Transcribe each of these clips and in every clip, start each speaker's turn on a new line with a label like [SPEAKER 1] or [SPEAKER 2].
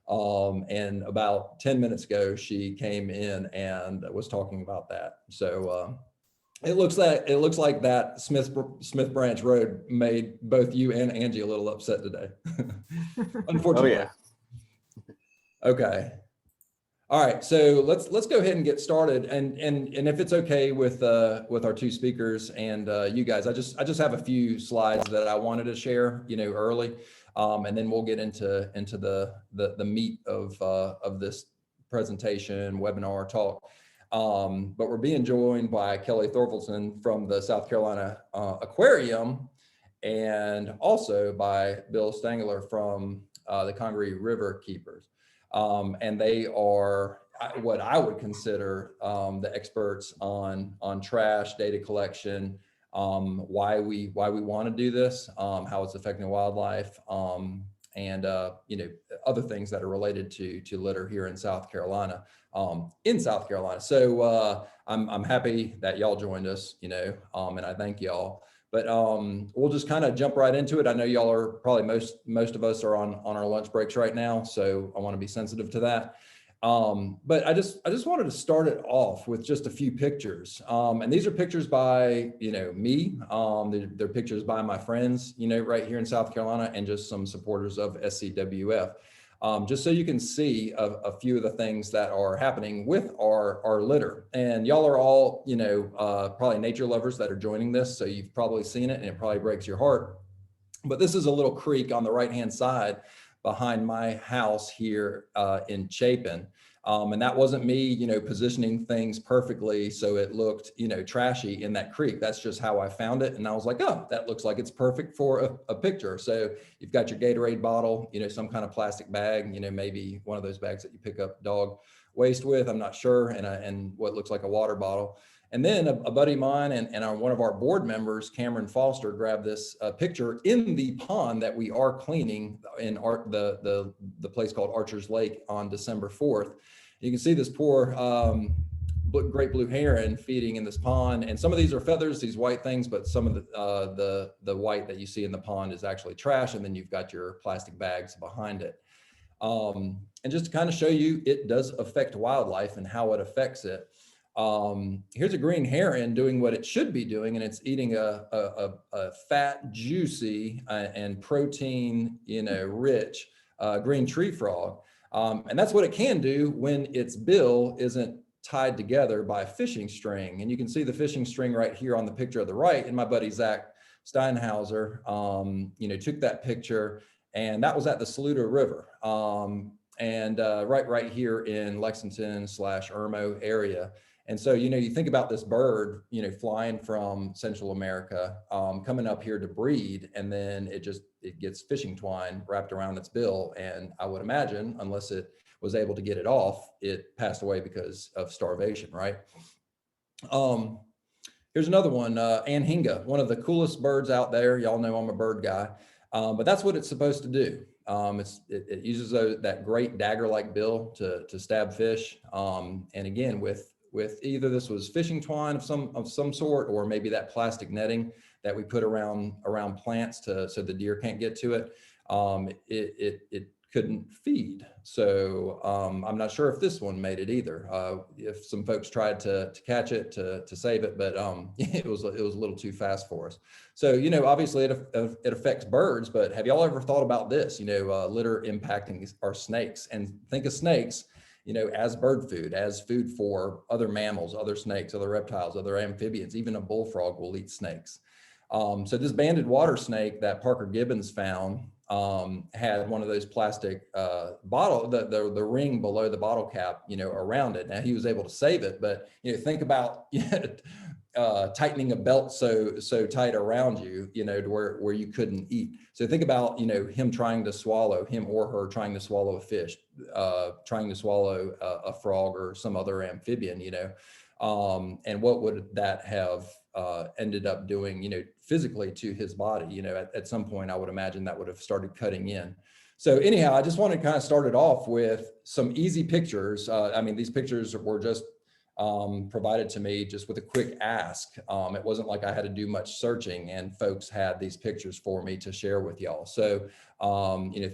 [SPEAKER 1] And about 10 minutes ago, she came in and was talking about that. So it looks like that Smith Branch Road made both you and Angie a little upset today. Unfortunately.
[SPEAKER 2] Oh yeah.
[SPEAKER 1] Okay. All right, so let's go ahead and get started, and if it's okay with our two speakers and you guys, I just have a few slides that I wanted to share, early, and then we'll get into the meat of this presentation, webinar, talk. But we're being joined by Kelly Thorvaldson from the South Carolina Aquarium, and also by Bill Stangler from the Congaree Riverkeepers. And they are what I would consider the experts on trash data collection, why we want to do this, how it's affecting wildlife, and other things that are related to litter here in South Carolina. So I'm happy that y'all joined us, and I thank y'all. But we'll just kind of jump right into it. I know y'all are probably most of us are on our lunch breaks right now, so I want to be sensitive to that. But I just wanted to start it off with just a few pictures, and these are pictures by me. They're pictures by my friends, right here in South Carolina, and just some supporters of SCWF. Just so you can see a few of the things that are happening with our litter. And y'all are all, probably nature lovers that are joining this, so you've probably seen it and it probably breaks your heart. But this is a little creek on the right-hand side behind my house here in Chapin. And that wasn't me, positioning things perfectly so it looked, trashy in that creek. That's just how I found it. And I was like, oh, that looks like it's perfect for a picture. So you've got your Gatorade bottle, some kind of plastic bag, maybe one of those bags that you pick up dog waste with, I'm not sure, and what looks like a water bottle. And then a buddy of mine and one of our board members, Cameron Foster, grabbed this picture in the pond that we are cleaning in the place called Archer's Lake on December 4th. You can see this poor great blue heron feeding in this pond. And some of these are feathers, these white things, but some of the white that you see in the pond is actually trash. And then you've got your plastic bags behind it. And just to kind of show you, it does affect wildlife and how it affects it. Here's a green heron doing what it should be doing, and it's eating a fat, juicy, and protein, rich green tree frog. And that's what it can do when its bill isn't tied together by a fishing string. And you can see the fishing string right here on the picture of the right. And my buddy Zach Steinhauser, took that picture, and that was at the Saluda River, and right here in Lexington/Irmo area. And so, you think about this bird, flying from Central America, coming up here to breed, and then it gets fishing twine wrapped around its bill. And I would imagine, unless it was able to get it off, it passed away because of starvation, right? Here's another one, anhinga, one of the coolest birds out there. Y'all know I'm a bird guy, but that's what it's supposed to do. It uses that great dagger-like bill to stab fish. And again, with either this was fishing twine of some sort, or maybe that plastic netting that we put around plants so the deer can't get to it, it couldn't feed. So I'm not sure if this one made it either. If some folks tried to catch it to save it, but it was a little too fast for us. So obviously it affects birds, but have y'all ever thought about this? Litter impacting our snakes, and think of snakes, as bird food, as food for other mammals, other snakes, other reptiles, other amphibians. Even a bullfrog will eat snakes. So this banded water snake that Parker Gibbons found had one of those plastic bottle, the ring below the bottle cap, around it. Now he was able to save it, but think about tightening a belt so tight around you, to where you couldn't eat. So think about him trying to swallow, him or her trying to swallow a fish, trying to swallow a frog or some other amphibian, and what would that have ended up doing, physically to his body. At some point I would imagine that would have started cutting in. So anyhow, I just want to kind of start it off with some easy pictures. I mean, these pictures were just provided to me just with a quick ask. It wasn't like I had to do much searching, and folks had these pictures for me to share with y'all. So,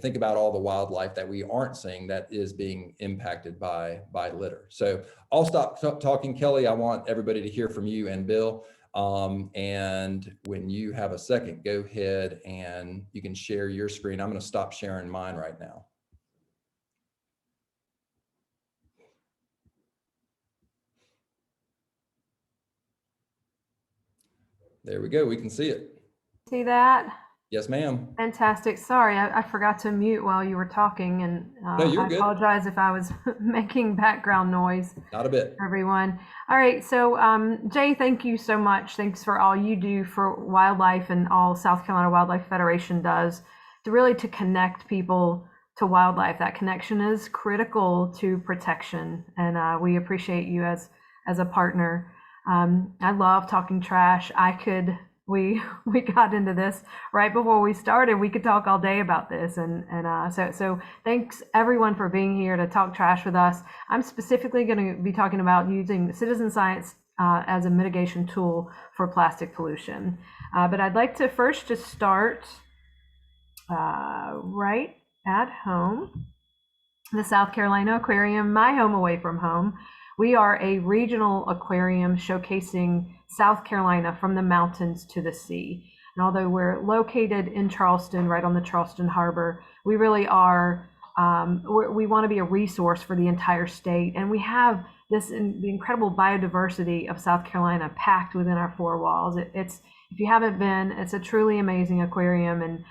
[SPEAKER 1] think about all the wildlife that we aren't seeing that is being impacted by litter. So I'll stop talking, Kelly. I want everybody to hear from you and Bill. And when you have a second, go ahead and you can share your screen. I'm going to stop sharing mine right now. There we go. We can see it.
[SPEAKER 2] See that?
[SPEAKER 1] Yes, ma'am.
[SPEAKER 2] Fantastic. Sorry, I forgot to mute while you were talking, and
[SPEAKER 1] No, you're good.
[SPEAKER 2] apologize if I was making background noise.
[SPEAKER 1] Not a bit.
[SPEAKER 2] Everyone. All right. So, Jay, thank you so much. Thanks for all you do for wildlife and all South Carolina Wildlife Federation does to connect people to wildlife. That connection is critical to protection, and we appreciate you as a partner. I love talking trash. We got into this right before we started. We could talk all day about this, and so thanks everyone for being here to talk trash with us. I'm specifically going to be talking about using citizen science as a mitigation tool for plastic pollution. But I'd like to first just start right at home, the South Carolina Aquarium, my home away from home. We are a regional aquarium showcasing South Carolina from the mountains to the sea. And although we're located in Charleston, right on the Charleston Harbor, we really are, we want to be a resource for the entire state. And we have the incredible biodiversity of South Carolina packed within our four walls. If you haven't been, it's a truly amazing aquarium. And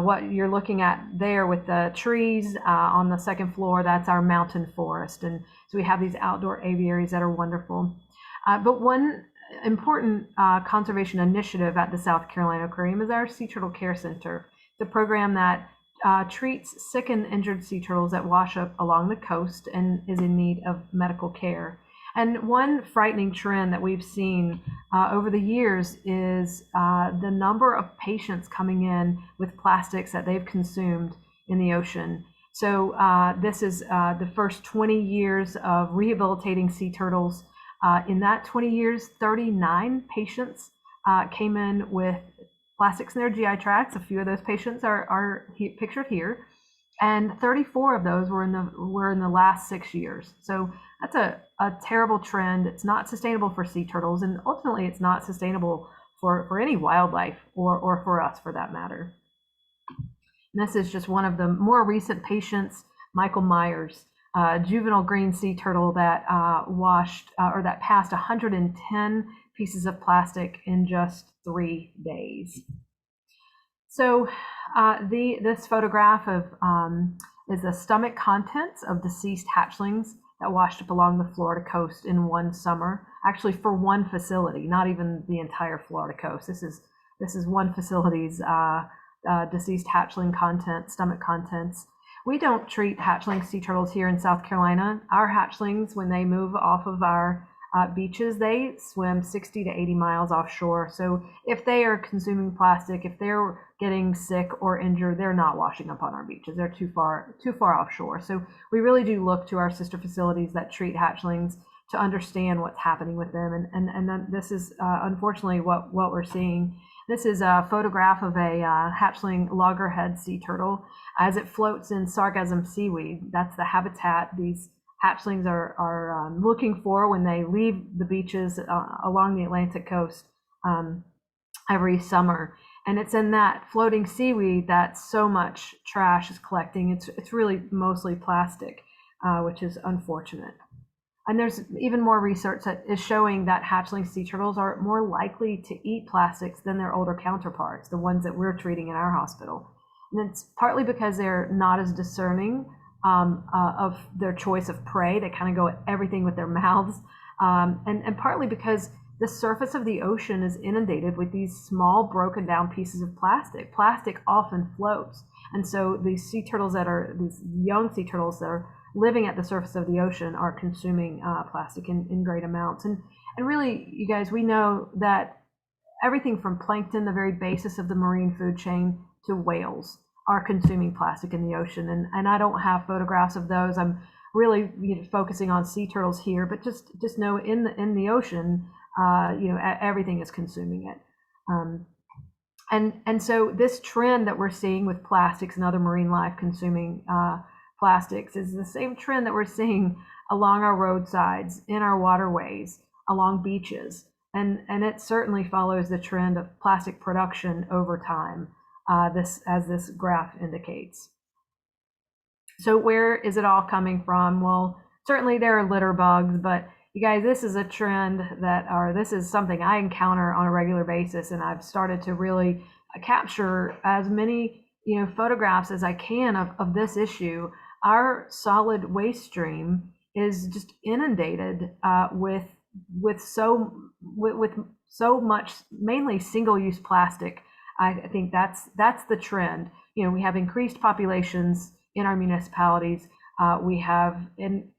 [SPEAKER 2] what you're looking at there with the trees on the second floor, that's our mountain forest. And so we have these outdoor aviaries that are wonderful. But one important conservation initiative at the South Carolina Aquarium is our Sea Turtle Care Center. It's a program that treats sick and injured sea turtles that wash up along the coast and is in need of medical care. And one frightening trend that we've seen over the years is the number of patients coming in with plastics that they've consumed in the ocean. So this is the first 20 years of rehabilitating sea turtles. In that 20 years, 39 patients came in with plastics in their GI tracts. A few of those patients are pictured here, and 34 of those were in the last 6 years. So that's a terrible trend. It's not sustainable for sea turtles, and ultimately it's not sustainable for any wildlife or for us for that matter. And this is just one of the more recent patients, Michael Myers, juvenile green sea turtle that that passed 110 pieces of plastic in just 3 days. So this photograph is the stomach contents of deceased hatchlings that washed up along the Florida coast in one summer, actually for one facility, not even the entire Florida coast. This is one facility's deceased hatchling stomach contents. We don't treat hatchling sea turtles here in South Carolina. Our hatchlings, when they move off of our beaches, they swim 60 to 80 miles offshore. So if they are consuming plastic, if they're getting sick or injured, they're not washing up on our beaches. They're too far offshore. So we really do look to our sister facilities that treat hatchlings to understand what's happening with them. And then this is unfortunately what we're seeing. This is a photograph of a hatchling loggerhead sea turtle as it floats in sargassum seaweed. That's the habitat these hatchlings are looking for when they leave the beaches along the Atlantic coast every summer. And it's in that floating seaweed that so much trash is collecting. It's really mostly plastic, which is unfortunate. And there's even more research that is showing that hatchling sea turtles are more likely to eat plastics than their older counterparts, the ones that we're treating in our hospital. And it's partly because they're not as discerning of their choice of prey. They kind of go at everything with their mouths. And partly because the surface of the ocean is inundated with these small broken down pieces of plastic. Plastic often floats. And so these sea turtles these young sea turtles that are living at the surface of the ocean are consuming plastic in great amounts. And really, you guys, we know that everything from plankton, the very basis of the marine food chain, to whales are consuming plastic in the ocean. And I don't have photographs of those. I'm really focusing on sea turtles here, but just know in the ocean, everything is consuming it. And so this trend that we're seeing with plastics and other marine life consuming plastics is the same trend that we're seeing along our roadsides, in our waterways, along beaches. And it certainly follows the trend of plastic production over time, as this graph indicates. So where is it all coming from? Well, certainly there are litter bugs, but you guys, this is a trend this is something I encounter on a regular basis, and I've started to really capture as many photographs as I can of this issue. Our solid waste stream is just inundated with so much, mainly single-use plastic. I think that's the trend. We have increased populations in our municipalities. We have an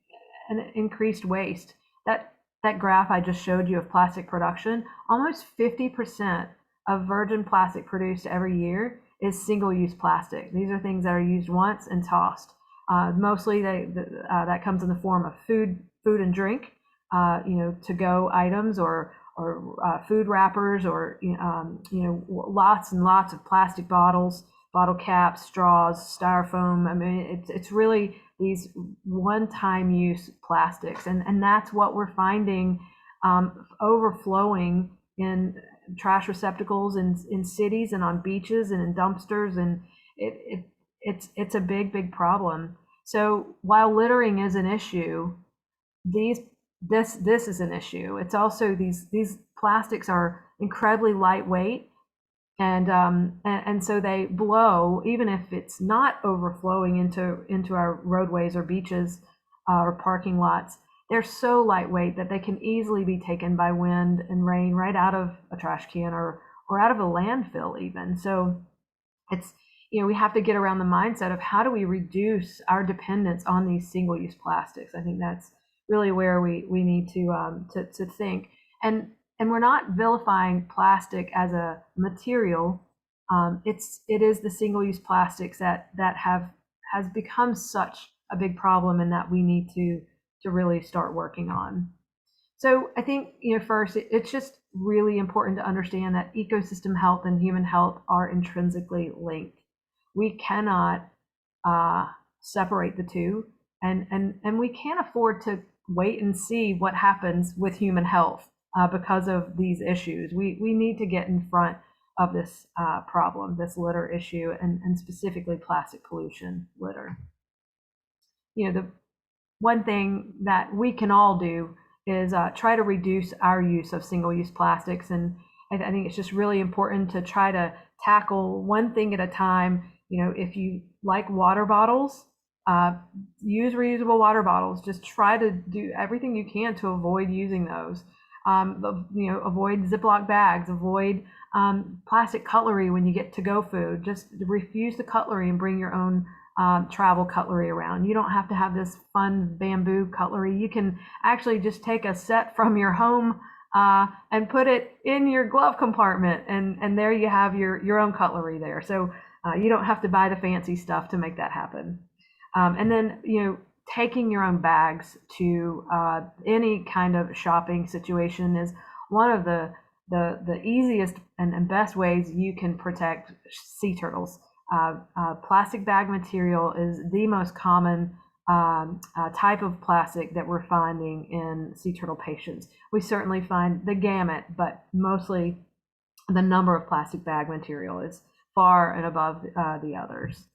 [SPEAKER 2] increased waste. That graph I just showed you of plastic production, almost 50% of virgin plastic produced every year is single-use plastic. These are things that are used once and tossed. Mostly that comes in the form of food and drink, to-go items or food wrappers, or lots and lots of plastic bottles, bottle caps, straws, styrofoam. I mean, it's really these one-time use plastics, and that's what we're finding overflowing in trash receptacles in cities and on beaches and in dumpsters, and it's a big problem. So while littering is an issue, this is an issue. It's also these plastics are incredibly lightweight, and so they blow, even if it's not overflowing into our roadways or beaches or parking lots. They're so lightweight that they can easily be taken by wind and rain right out of a trash can or out of a landfill even. So it's, we have to get around the mindset of how do we reduce our dependence on these single-use plastics. I think that's really where we need to think. And we're not vilifying plastic as a material. It is the single-use plastics that has become such a big problem, and that we need to really start working on. So I think, first, it's just really important to understand that ecosystem health and human health are intrinsically linked. We cannot separate the two, and we can't afford to wait and see what happens with human health because of these issues. We need to get in front of this problem, this litter issue, and specifically plastic pollution litter. The one thing that we can all do is try to reduce our use of single-use plastics. And I think it's just really important to try to tackle one thing at a time. If you like water bottles, use reusable water bottles. Just try to do everything you can to avoid using those. Avoid Ziploc bags, avoid plastic cutlery when you get to-go food. Just refuse the cutlery and bring your own travel cutlery around. You don't have to have this fun bamboo cutlery. You can actually just take a set from your home and put it in your glove compartment, and there you have your own cutlery there. So you don't have to buy the fancy stuff to make that happen. And then, taking your own bags to any kind of shopping situation is one of the easiest and best ways you can protect sea turtles. Plastic bag material is the most common type of plastic that we're finding in sea turtle patients. We certainly find the gamut, but mostly the number of plastic bag material is far and above the others.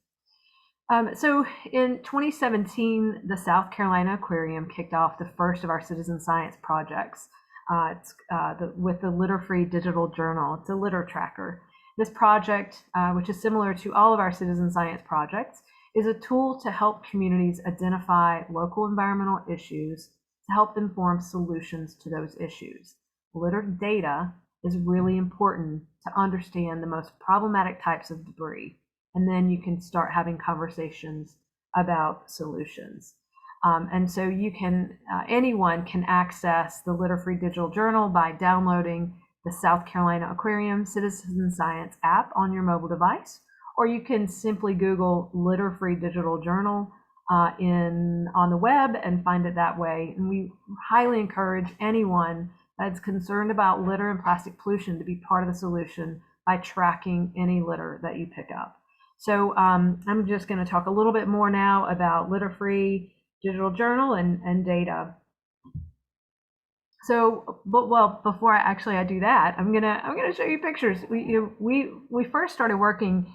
[SPEAKER 2] So in 2017, the South Carolina Aquarium kicked off the first of our citizen science projects. With the Litter-Free Digital Journal. It's a litter tracker. This project, which is similar to all of our citizen science projects, is a tool to help communities identify local environmental issues to help them form solutions to those issues. Litter data is really important to understand the most problematic types of debris, and then you can start having conversations about solutions. And so anyone can access the Litter-Free Digital Journal by downloading the South Carolina Aquarium Citizen Science app on your mobile device, or you can simply Google Litter-Free Digital Journal on the web and find it that way. And we highly encourage anyone that's concerned about litter and plastic pollution to be part of the solution by tracking any litter that you pick up. So I'm just going to talk a little bit more now about litter-free digital journal and data. So, before I do that, I'm gonna show you pictures. We first started working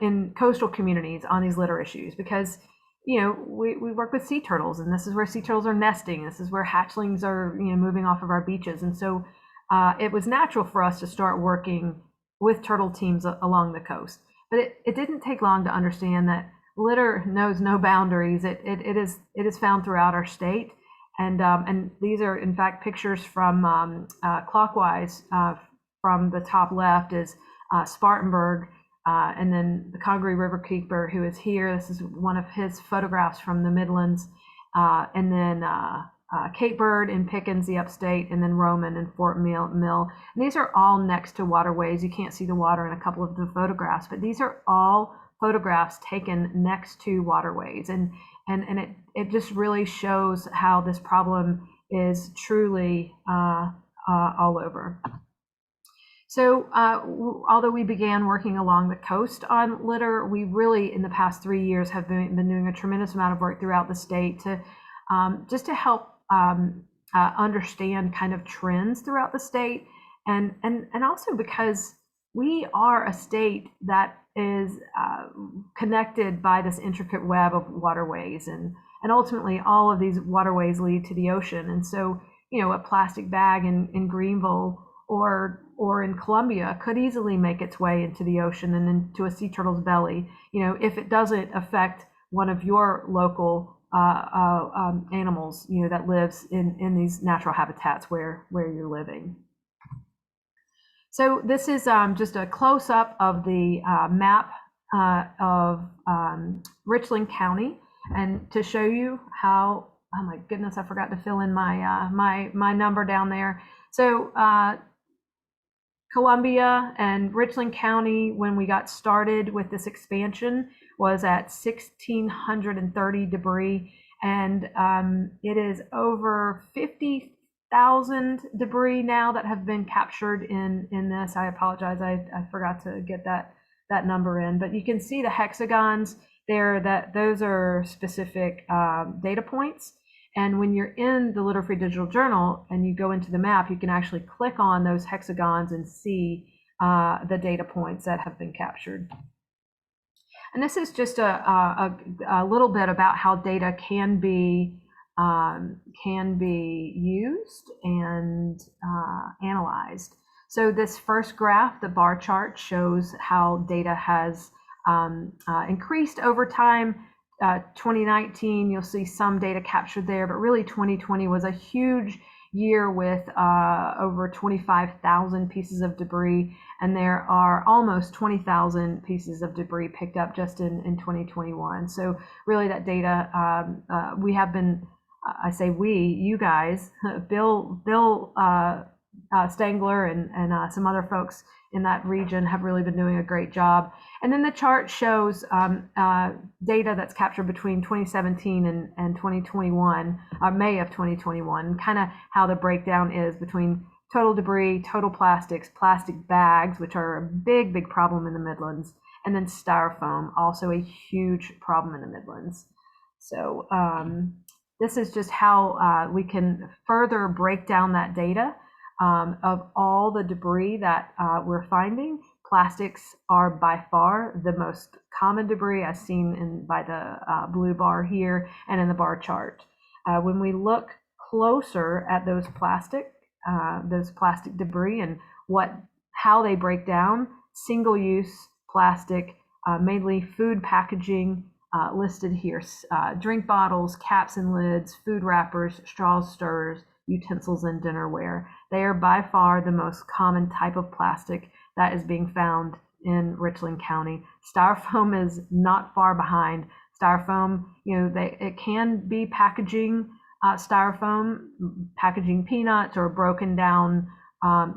[SPEAKER 2] in coastal communities on these litter issues because we work with sea turtles, and this is where sea turtles are nesting. This is where hatchlings are moving off of our beaches, and so it was natural for us to start working with turtle teams along the coast. But it didn't take long to understand that litter knows no boundaries. It is found throughout our state. And these are, in fact, pictures from clockwise. From the top left is Spartanburg, and then the Congaree Riverkeeper, who is here. This is one of his photographs from the Midlands. And then Cape Bird in Pickens, the upstate, and then Roman and Fort Mill. And these are all next to waterways. You can't see the water in a couple of the photographs, but these are all photographs taken next to waterways. And it just really shows how this problem is truly all over. So although we began working along the coast on litter, we really, in the past 3 years, have been doing a tremendous amount of work throughout the state to just to help understand kind of trends throughout the state, and also because we are a state that is connected by this intricate web of waterways, and ultimately all of these waterways lead to the ocean. And so, a plastic bag in Greenville or in Columbia could easily make its way into the ocean and into a sea turtle's belly, if it doesn't affect one of your local animals, that lives in these natural habitats where you're living. So this is just a close-up of the map of Richland County, and to show you how, oh my goodness, I forgot to fill in my number down there. So Columbia and Richland County, when we got started with this expansion, was at 1,630 debris, and it is over 50,000 debris now that have been captured in this. I apologize, I forgot to get that number in, but you can see the hexagons there, that those are specific data points. And when you're in the Litter-Free Digital Journal and you go into the map, you can actually click on those hexagons and see the data points that have been captured. And this is just a little bit about how data can be used and analyzed. So this first graph, the bar chart, shows how data has increased over time. 2019, you'll see some data captured there, but really 2020 was a huge year with over 25,000 pieces of debris, and there are almost 20,000 pieces of debris picked up just in 2021. So really that data, we have been, I say we, you guys, Bill Stangler and some other folks in that region have really been doing a great job. And then the chart shows data that's captured between 2017 and 2021, May of 2021, kind of how the breakdown is between total debris, total plastics, plastic bags, which are a big problem in the Midlands, and then styrofoam, also a huge problem in the Midlands. So this is just how we can further break down that data of all the debris that we're finding. Plastics are by far the most common debris, as seen by the blue bar here and in the bar chart. When we look closer at those plastic debris and how they break down, single-use plastic, mainly food packaging, listed here, drink bottles, caps and lids, food wrappers, straws, stirrers, utensils, and dinnerware. They are by far the most common type of plastic that is being found in Richland County. Styrofoam is not far behind. Styrofoam, it can be packaging styrofoam, packaging peanuts or broken down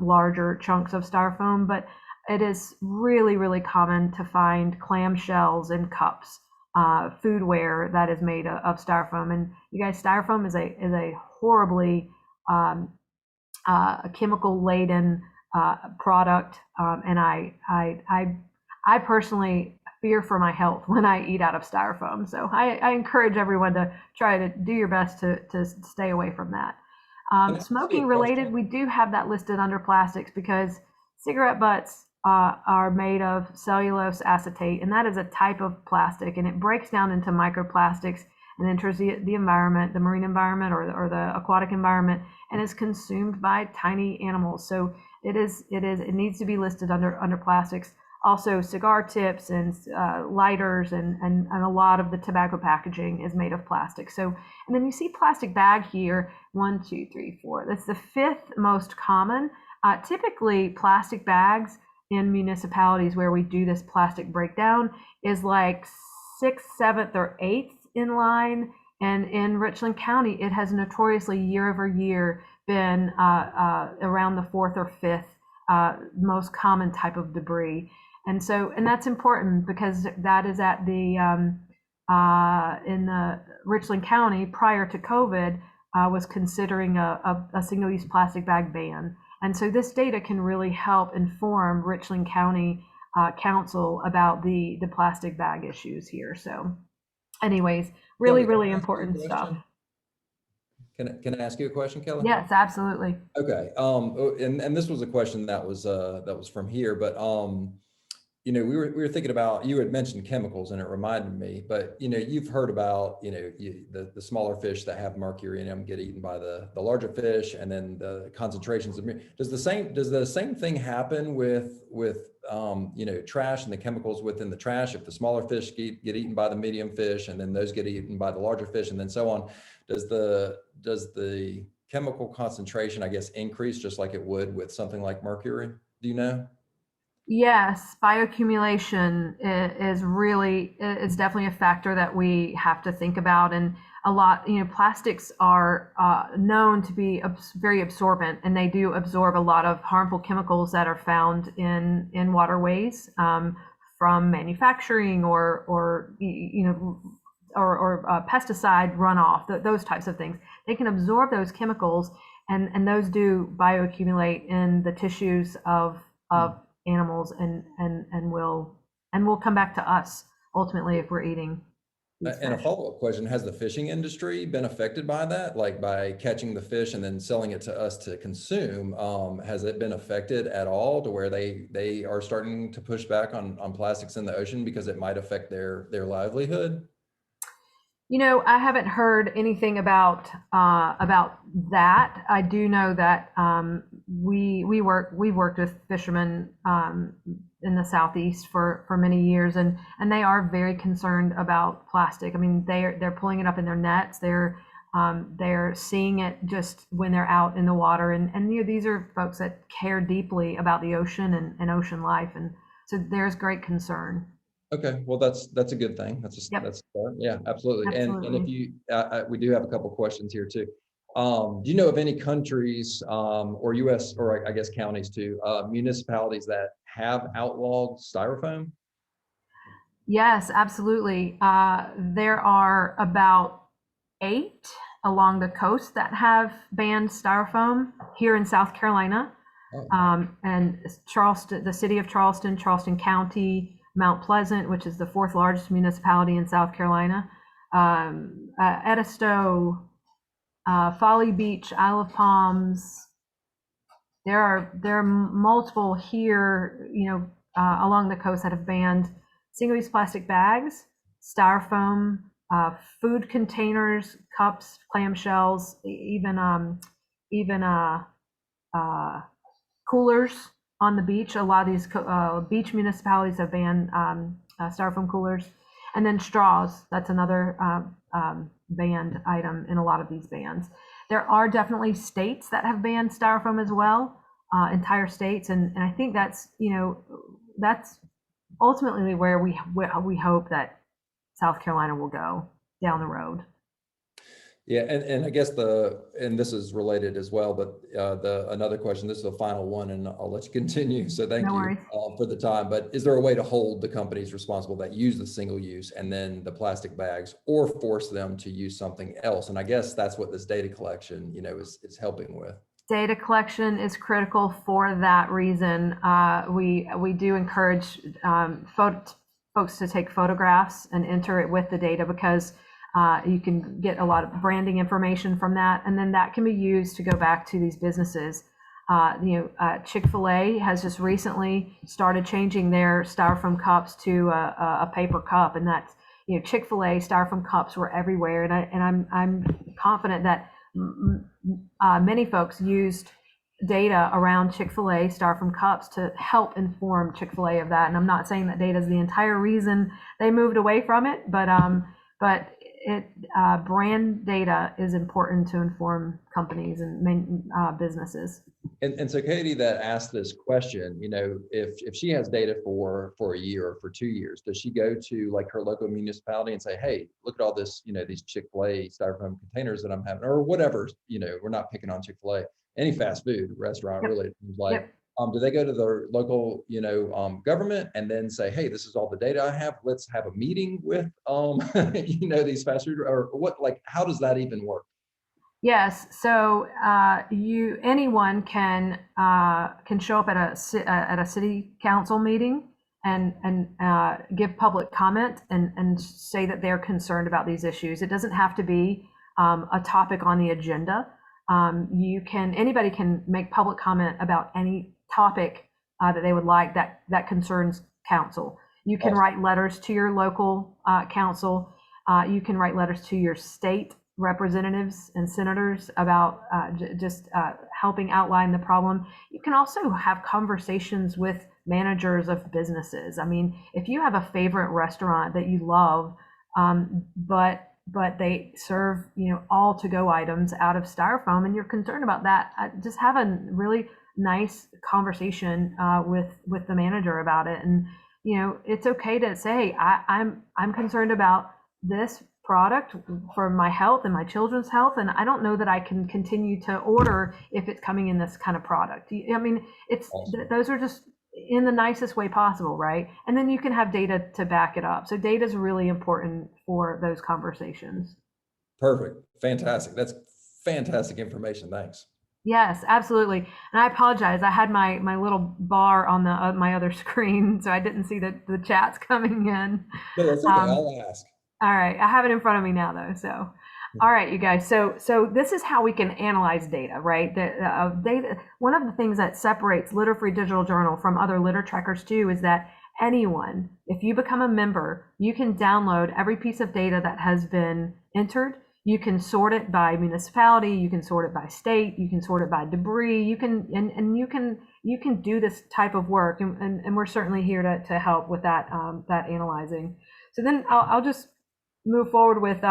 [SPEAKER 2] larger chunks of styrofoam, but it is really common to find clamshells and cups. foodware that is made of styrofoam. And you guys, styrofoam is a horribly chemical laden product, and I personally fear for my health when I eat out of styrofoam. So I encourage everyone to try to do your best to stay away from that.
[SPEAKER 1] Can I ask you
[SPEAKER 2] Smoking
[SPEAKER 1] a
[SPEAKER 2] related,
[SPEAKER 1] question?
[SPEAKER 2] we do have that listed under plastics because cigarette butts are made of cellulose acetate, and that is a type of plastic, and it breaks down into microplastics and enters the environment, the marine environment or the aquatic environment, and is consumed by tiny animals. So it needs to be listed under plastics. Also, cigar tips and lighters and a lot of the tobacco packaging is made of plastic. So, and then you see plastic bag here, 1, 2, 3, 4. That's the 5th most common. Typically, plastic bags in municipalities where we do this plastic breakdown is like 6th, 7th, or 8th in line. And in Richland County, it has notoriously year over year been around the 4th or 5th most common type of debris. And so, and that's important because that is at the in the Richland County prior to COVID was considering a single-use plastic bag ban. And so this data can really help inform Richland County Council about the plastic bag issues here. So anyways, really,
[SPEAKER 1] Kelly, can
[SPEAKER 2] really
[SPEAKER 1] I ask you a
[SPEAKER 2] important stuff.
[SPEAKER 1] question? Can I ask you a question, Kelly?
[SPEAKER 2] Yes, absolutely.
[SPEAKER 1] Okay. And this was a question that was from here, but you know, we were thinking about, you had mentioned chemicals and it reminded me, but you know, you've heard about, you know, the smaller fish that have mercury in them get eaten by the larger fish, and then the concentrations of, does the same thing happen with you know, trash and the chemicals within the trash? If the smaller fish get eaten by the medium fish, and then those get eaten by the larger fish, and then so on, does the chemical concentration, I guess, increase just like it would with something like mercury? Do you know?
[SPEAKER 2] Yes, bioaccumulation is really, it's definitely a factor that we have to think about. And a lot, you know, plastics are known to be very absorbent, and they do absorb a lot of harmful chemicals that are found in waterways from manufacturing or you know, or pesticide runoff, those types of things. They can absorb those chemicals, and those do bioaccumulate in the tissues of animals and will come back to us ultimately if we're eating these
[SPEAKER 1] And a
[SPEAKER 2] fish.
[SPEAKER 1] follow-up question, has the fishing industry been affected by that? Like by catching the fish and then selling it to us to consume? Has it been affected at all to where they are starting to push back on plastics in the ocean because it might affect their livelihood?
[SPEAKER 2] You know, I haven't heard anything about that. I do know that we've worked with fishermen in the southeast for many years, and they are very concerned about plastic. I mean, they're pulling it up in their nets. They're seeing it just when they're out in the water, and you know, these are folks that care deeply about the ocean and ocean life, and so there's great concern.
[SPEAKER 1] Okay, well, that's a good thing.
[SPEAKER 2] Yep,
[SPEAKER 1] That's a start. Yeah, absolutely. And if
[SPEAKER 2] absolutely.
[SPEAKER 1] you, we do have a couple questions here too. Do you know of any countries or U.S. or I guess counties too, municipalities that have outlawed styrofoam?
[SPEAKER 2] Yes, absolutely. There are about 8 along the coast that have banned styrofoam here in South Carolina.
[SPEAKER 1] Oh,
[SPEAKER 2] And Charleston, the city of Charleston, Charleston County, Mount Pleasant, which is the 4th largest municipality in South Carolina, Edisto, Folly Beach, Isle of Palms. There are multiple here, you know, along the coast that have banned single-use plastic bags, styrofoam, food containers, cups, clamshells, even coolers on the beach. A lot of these beach municipalities have banned styrofoam coolers, and then straws. That's another banned item in a lot of these bans. There are definitely states that have banned styrofoam as well, entire states, and I think that's, you know, that's ultimately where we hope that South Carolina will go down the road.
[SPEAKER 1] Yeah, and I guess and this is related as well, but another question, this is the final one, and I'll let you continue. So thank
[SPEAKER 2] No
[SPEAKER 1] you
[SPEAKER 2] worries.
[SPEAKER 1] for the time. But is there a way to hold the companies responsible that use the single use and then the plastic bags, or force them to use something else? And I guess that's what this data collection, is helping with.
[SPEAKER 2] Data collection is critical for that reason. We do encourage folks to take photographs and enter it with the data, because you can get a lot of branding information from that, and then that can be used to go back to these businesses. Chick-fil-A has just recently started changing their styrofoam cups to a paper cup, and that's, Chick-fil-A styrofoam cups were everywhere, and I'm confident that many folks used data around Chick-fil-A styrofoam cups to help inform Chick-fil-A of that. And I'm not saying that data is the entire reason they moved away from it, but brand data is important to inform companies and businesses.
[SPEAKER 1] And so Katie, that asked this question, if she has data for a year or for 2 years, does she go to like her local municipality and say, hey, look at all this, these Chick-fil-A styrofoam containers that I'm having, or whatever, we're not picking on Chick-fil-A, any fast food restaurant,
[SPEAKER 2] Yep.
[SPEAKER 1] really, like,
[SPEAKER 2] Yep.
[SPEAKER 1] do they go to their local, government and then say, hey, this is all the data I have, let's have a meeting with, these fast food, or what, like, how does that even work?
[SPEAKER 2] Yes, so anyone can show up at a city council meeting and give public comment and say that they're concerned about these issues. It doesn't have to be a topic on the agenda. Anybody can make public comment about any topic that they would like that concerns council. You can write letters to your local council. You can write letters to your state representatives and senators about just helping outline the problem. You can also have conversations with managers of businesses. I mean, if you have a favorite restaurant that you love, but they serve all to-go items out of styrofoam, and you're concerned about that, just have a really nice conversation with the manager about it. And it's okay to say, hey, I'm concerned about this product for my health and my children's health, and I don't know that I can continue to order if it's coming in this kind of product. I mean, awesome. Those are just in the nicest way possible, right? And then you can have data to back it up. So data is really important for those conversations.
[SPEAKER 1] Perfect. Fantastic. That's fantastic information. Thanks.
[SPEAKER 2] Yes, absolutely. And I apologize. I had my little bar on the my other screen, so I didn't see the chats coming in.
[SPEAKER 1] No, that's okay. I'll ask.
[SPEAKER 2] All right, I have it in front of me now, though. So, all right, you guys. So this is how we can analyze data, right? Data. One of the things that separates Litter-Free Digital Journal from other litter trackers too is that anyone, if you become a member, you can download every piece of data that has been entered. You can sort it by municipality. You can sort it by state. You can sort it by debris. You can you can do this type of work, and we're certainly here to help with that analyzing. So then I'll just move forward with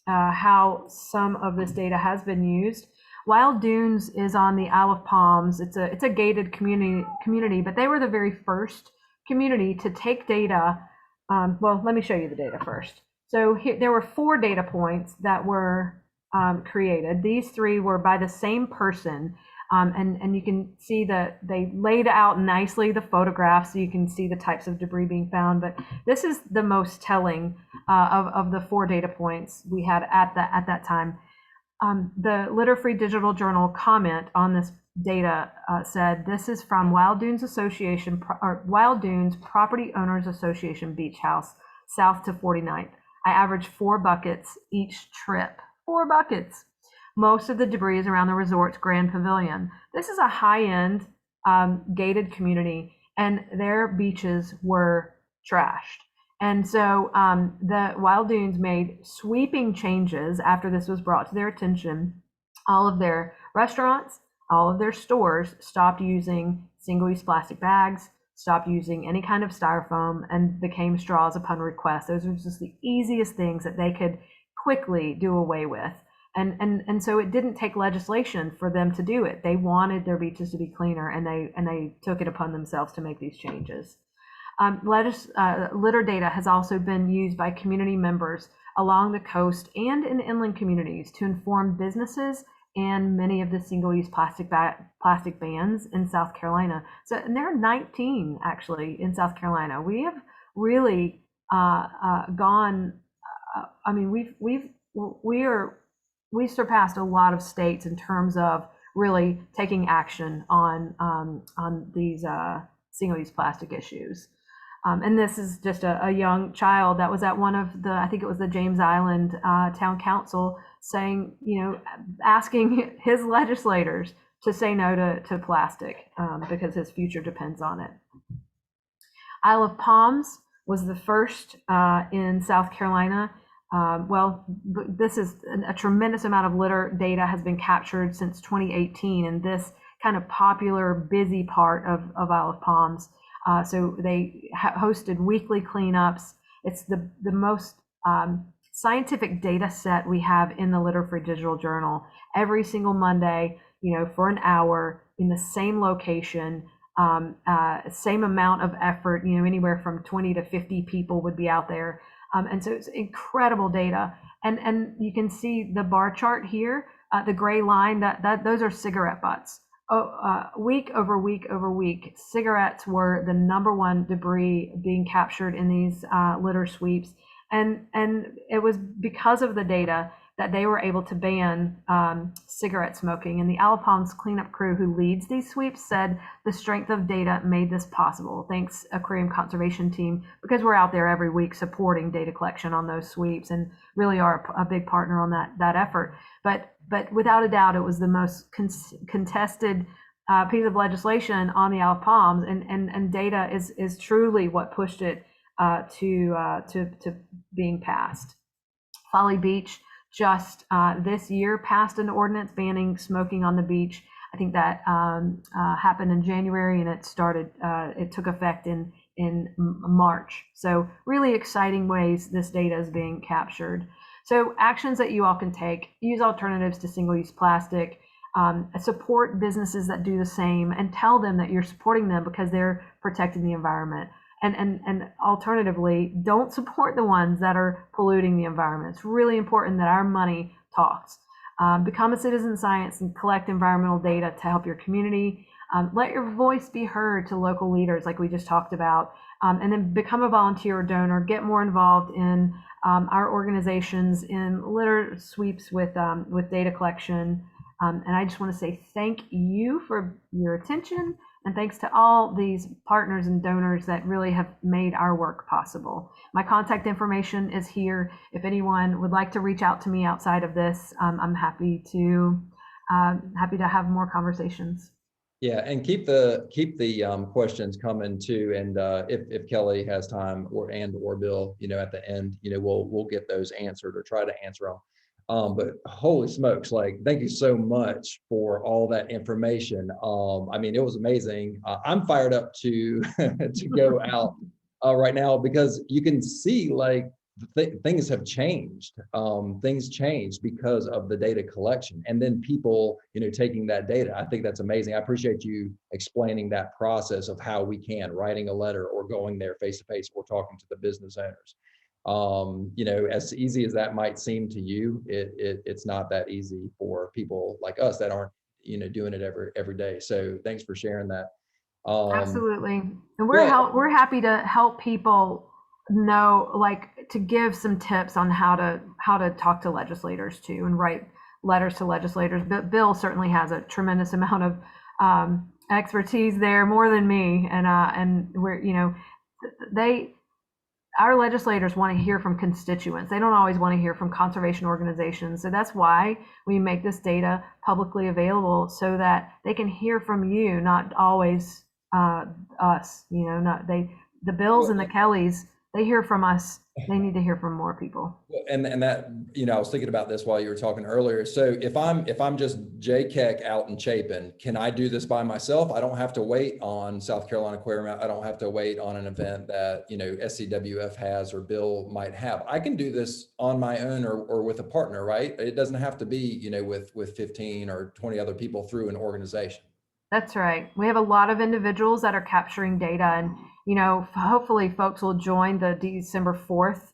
[SPEAKER 2] how some of this data has been used. Wild Dunes is on the Isle of Palms. It's a gated community, but they were the very first community to take data. Well, let me show you the data first. So here, there were 4 data points that were created. These 3 were by the same person. And you can see that they laid out nicely the photographs, so you can see the types of debris being found. But this is the most telling of the 4 data points we had at that time. The Litter-Free Digital Journal comment on this data said, "This is from Wild Dunes Association, or Wild Dunes Property Owners Association Beach House, south to 49th. I average 4 buckets each trip. 4 buckets. Most of the debris is around the resort's Grand Pavilion. This is a high-end gated community, and their beaches were trashed. And so the Wild Dunes made sweeping changes after this was brought to their attention. All of their restaurants, all of their stores stopped using single-use plastic bags, stopped using any kind of styrofoam, and became straws upon request. Those were just the easiest things that they could quickly do away with. And so it didn't take legislation for them to do it. They wanted their beaches to be cleaner, and they took it upon themselves to make these changes. Litter data has also been used by community members along the coast and in inland communities to inform businesses and many of the single-use plastic bans in South Carolina. So, and there are 19 actually in South Carolina. We have really gone. I mean, we've surpassed a lot of states in terms of really taking action on these single-use plastic issues. And this is just a young child that was at one of the, I think it was the James Island Town Council, saying, asking his legislators to say no to plastic because his future depends on it. Isle of Palms was the first in South Carolina. This is a tremendous amount of litter data has been captured since 2018 in this kind of popular, busy part of Isle of Palms. So they hosted weekly cleanups. It's the most scientific data set we have in the Litter Free Digital Journal. Every single Monday, for an hour in the same location, same amount of effort, anywhere from 20 to 50 people would be out there. And so it's incredible data. And you can see the bar chart here, the gray line, that those are cigarette butts. Week over week over week, cigarettes were the #1 debris being captured in these litter sweeps. And it was because of the data that they were able to ban cigarette smoking. And the Isle of Palms cleanup crew who leads these sweeps said the strength of data made this possible. Thanks, Aquarium Conservation Team, because we're out there every week supporting data collection on those sweeps and really are a big partner on that effort. But without a doubt, it was the most contested piece of legislation on the Isle of Palms, and data is truly what pushed it to being passed. Folly Beach just this year passed an ordinance banning smoking on the beach. I think that happened in January, and it took effect in March. So really exciting ways this data is being captured. So actions that you all can take: use alternatives to single-use plastic, support businesses that do the same, and tell them that you're supporting them because they're protecting the environment. And alternatively, don't support the ones that are polluting the environment. It's really important that our money talks. Become a citizen science and collect environmental data to help your community. Let your voice be heard to local leaders, like we just talked about. And then become a volunteer or donor. Get more involved in our organizations in litter sweeps with data collection. And I just want to say thank you for your attention. And thanks to all these partners and donors that really have made our work possible. My contact information is here. If anyone would like to reach out to me outside of this, I'm happy to have more conversations.
[SPEAKER 1] Yeah, and keep the questions coming too. And if Kelly has time or Bill, at the end, we'll get those answered or try to answer them. But holy smokes, thank you so much for all that information. I mean, it was amazing. I'm fired up to to go out right now, because you can see things have changed. Things changed because of the data collection, and then people, taking that data. I think that's amazing. I appreciate you explaining that process of how we can, writing a letter or going there face to face or talking to the business owners. As easy as that might seem to you, it's not that easy for people like us that aren't, doing it every day. So thanks for sharing that.
[SPEAKER 2] Absolutely. And we're happy to help people know, to give some tips on how to talk to legislators too, and write letters to legislators. But Bill certainly has a tremendous amount of expertise there, more than me. And we're, our legislators want to hear from constituents. They don't always want to hear from conservation organizations. So that's why we make this data publicly available, so that they can hear from you, not always us. The Bills and the Kellys, they hear from us. They need to hear from more people.
[SPEAKER 1] And that, I was thinking about this while you were talking earlier. So if I'm just Jay Keck out in Chapin, can I do this by myself? I don't have to wait on South Carolina Aquarium. I don't have to wait on an event that, SCWF has or Bill might have. I can do this on my own or with a partner, right? It doesn't have to be, with 15 or 20 other people through an organization.
[SPEAKER 2] That's right. We have a lot of individuals that are capturing data, and hopefully, folks will join the December 4th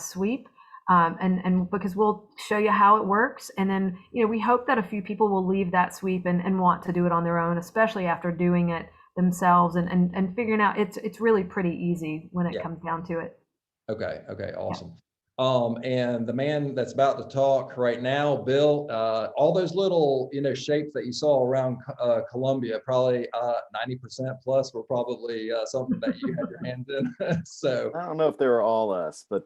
[SPEAKER 2] sweep, and because we'll show you how it works, and then we hope that a few people will leave that sweep and want to do it on their own, especially after doing it themselves and figuring out it's really pretty easy when it
[SPEAKER 1] Yeah.
[SPEAKER 2] comes down to it.
[SPEAKER 1] Okay. Awesome. And the man that's about to talk right now, Bill, all those little, shapes that you saw around Columbia, probably 90% plus were probably something that you had your hands in. So
[SPEAKER 3] I don't know if they were all us, but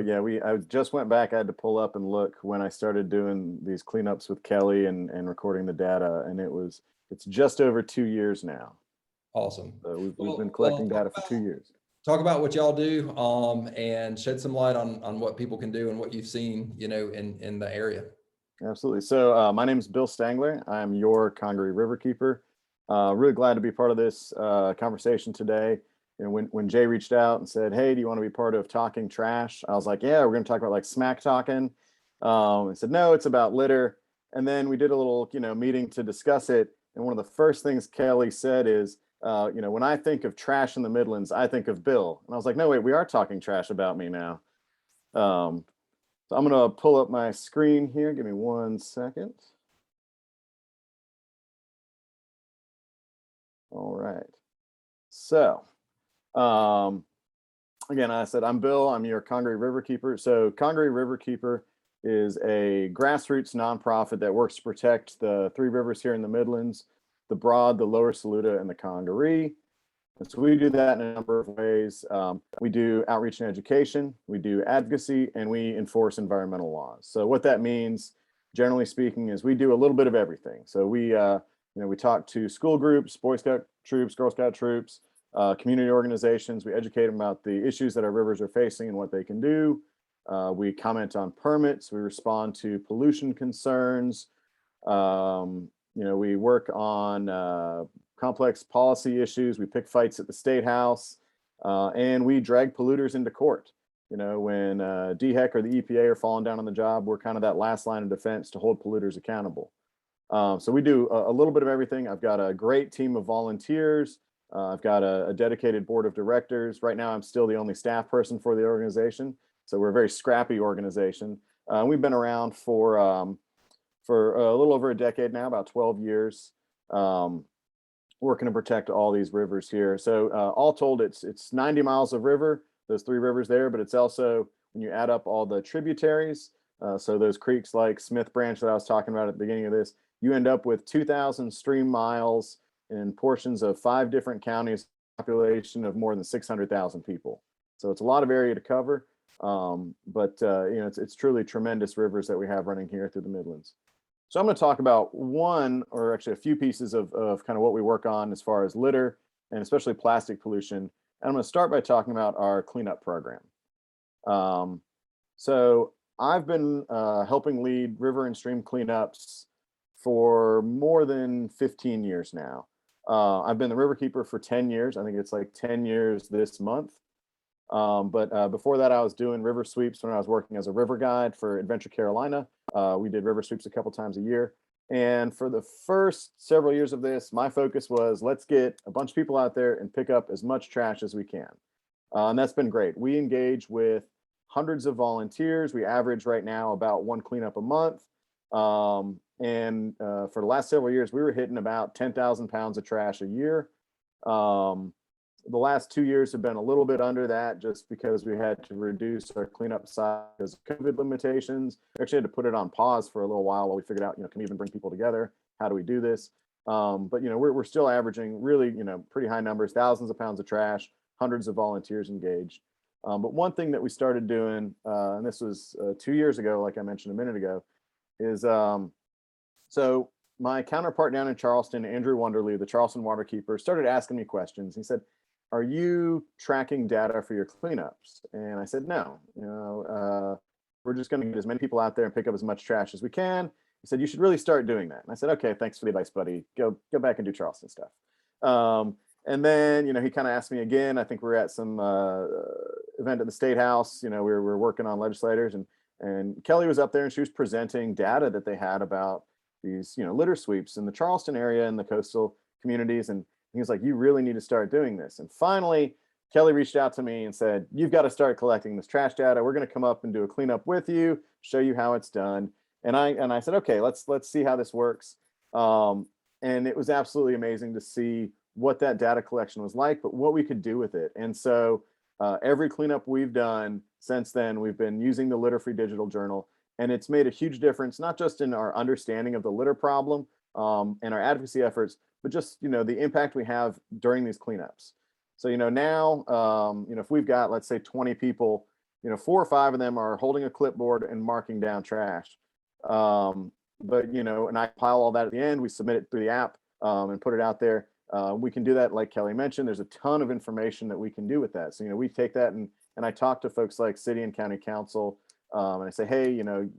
[SPEAKER 3] yeah, I just went back. I had to pull up and look when I started doing these cleanups with Kelly and recording the data, and it's just over 2 years now.
[SPEAKER 1] awesome.
[SPEAKER 3] We've been collecting data for 2 years.
[SPEAKER 1] Talk about what y'all do, and shed some light on what people can do and what you've seen, in the area.
[SPEAKER 3] Absolutely. So my name is Bill Stangler. I'm your Congaree Riverkeeper. Really glad to be part of this conversation today. When Jay reached out and said, "Hey, do you want to be part of Talking Trash?" I was like, "Yeah, we're going to talk about like smack talking." I said, "No, it's about litter." And then we did a little, meeting to discuss it. And one of the first things Kelly said is, when I think of trash in the Midlands, I think of Bill. And I was like, no, wait, we are talking trash about me now. So I'm going to pull up my screen here. Give me 1 second. All right. So, again, I said, I'm Bill. I'm your Congaree Riverkeeper. So Congaree Riverkeeper is a grassroots nonprofit that works to protect the three rivers here in the Midlands: the Broad, the Lower Saluda, and the Congaree. And so we do that in a number of ways. We do outreach and education, we do advocacy, and we enforce environmental laws. So what that means, generally speaking, is we do a little bit of everything. So we talk to school groups, Boy Scout troops, Girl Scout troops, community organizations. We educate them about the issues that our rivers are facing and what they can do. We comment on permits. We respond to pollution concerns. We work on complex policy issues. We pick fights at the State House, and we drag polluters into court. When DHEC or the EPA are falling down on the job, we're kind of that last line of defense to hold polluters accountable. So we do a little bit of everything. I've got a great team of volunteers. I've got a dedicated board of directors. Right now, I'm still the only staff person for the organization. So we're a very scrappy organization. We've been around for a little over a decade now, about 12 years, working to protect all these rivers here. So all told, it's 90 miles of river, those three rivers there, but it's also, when you add up all the tributaries, so those creeks like Smith Branch that I was talking about at the beginning of this, you end up with 2,000 stream miles in portions of 5 different counties, population of more than 600,000 people. So it's a lot of area to cover, but it's truly tremendous rivers that we have running here through the Midlands. So I'm going to talk about one, or actually a few pieces of kind of what we work on as far as litter and especially plastic pollution. And I'm going to start by talking about our cleanup program. So I've been helping lead river and stream cleanups for more than 15 years now. I've been the Riverkeeper for 10 years. I think it's like 10 years this month. But before that, I was doing river sweeps when I was working as a river guide for Adventure Carolina. We did river sweeps a couple times a year. And for the first several years of this, my focus was, let's get a bunch of people out there and pick up as much trash as we can. And that's been great. We engage with hundreds of volunteers. We average right now about 1 cleanup a month. And for the last several years, we were hitting about 10,000 pounds of trash a year. The last 2 years have been a little bit under that, just because we had to reduce our cleanup size because of COVID limitations. We actually had to put it on pause for a little while we figured out, can we even bring people together? How do we do this? But we're still averaging really, pretty high numbers, thousands of pounds of trash, hundreds of volunteers engaged. But one thing that we started doing, and this was 2 years ago, like I mentioned a minute ago, is so my counterpart down in Charleston, Andrew Wonderly, the Charleston Waterkeeper, started asking me questions. He said, "Are you tracking data for your cleanups?" And I said, "No, we're just going to get as many people out there and pick up as much trash as we can." He said, "You should really start doing that." And I said, "Okay, thanks for the advice, buddy. Go back and do Charleston stuff." And then, he kind of asked me again. I think we were at some event at the State House. We were working on legislators, and Kelly was up there and she was presenting data that they had about these, litter sweeps in the Charleston area and the coastal communities. And he was like, you really need to start doing this. And finally, Kelly reached out to me and said, you've got to start collecting this trash data. We're going to come up and do a cleanup with you, show you how it's done. And I said, okay, let's see how this works. And it was absolutely amazing to see what that data collection was like, but what we could do with it. And so every cleanup we've done since then, we've been using the Litter Free Digital Journal, and it's made a huge difference, not just in our understanding of the litter problem and our advocacy efforts, but just, the impact we have during these cleanups. So, now, if we've got, let's say 20 people, 4 or 5 of them are holding a clipboard and marking down trash. But, and I pile all that at the end, we submit it through the app and put it out there. We can do that, like Kelly mentioned, there's a ton of information that we can do with that. So, we take that and I talk to folks like city and county council, and I say, hey, you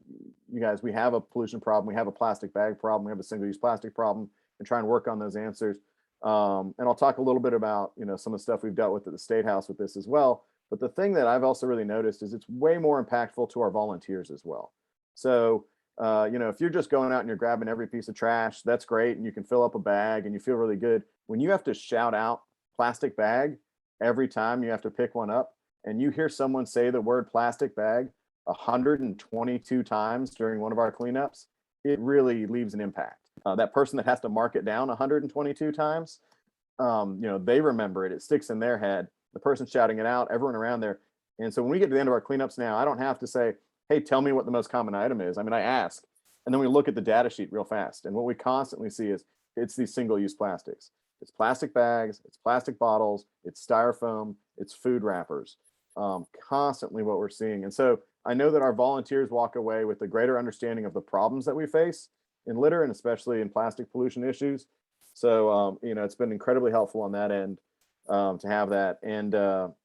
[SPEAKER 3] guys, we have a pollution problem, we have a plastic bag problem, we have a single-use plastic problem, and try and work on those answers. And I'll talk a little bit about, some of the stuff we've dealt with at the State House with this as well. But the thing that I've also really noticed is it's way more impactful to our volunteers as well. So, if you're just going out and you're grabbing every piece of trash, that's great. And you can fill up a bag and you feel really good. When you have to shout out plastic bag every time you have to pick one up, and you hear someone say the word plastic bag 122 times during one of our cleanups, it really leaves an impact. That person that has to mark it down 122 times, they remember it. It sticks in their head. The person shouting it out, everyone around there. And so when we get to the end of our cleanups now, I don't have to say, hey, tell me what the most common item is. I mean, I ask, and then we look at the data sheet real fast. And what we constantly see is it's these single-use plastics. It's plastic bags, it's plastic bottles, it's styrofoam, it's food wrappers, constantly what we're seeing. And so I know that our volunteers walk away with a greater understanding of the problems that we face in litter and especially in plastic pollution issues. So, it's been incredibly helpful on that end to have that. And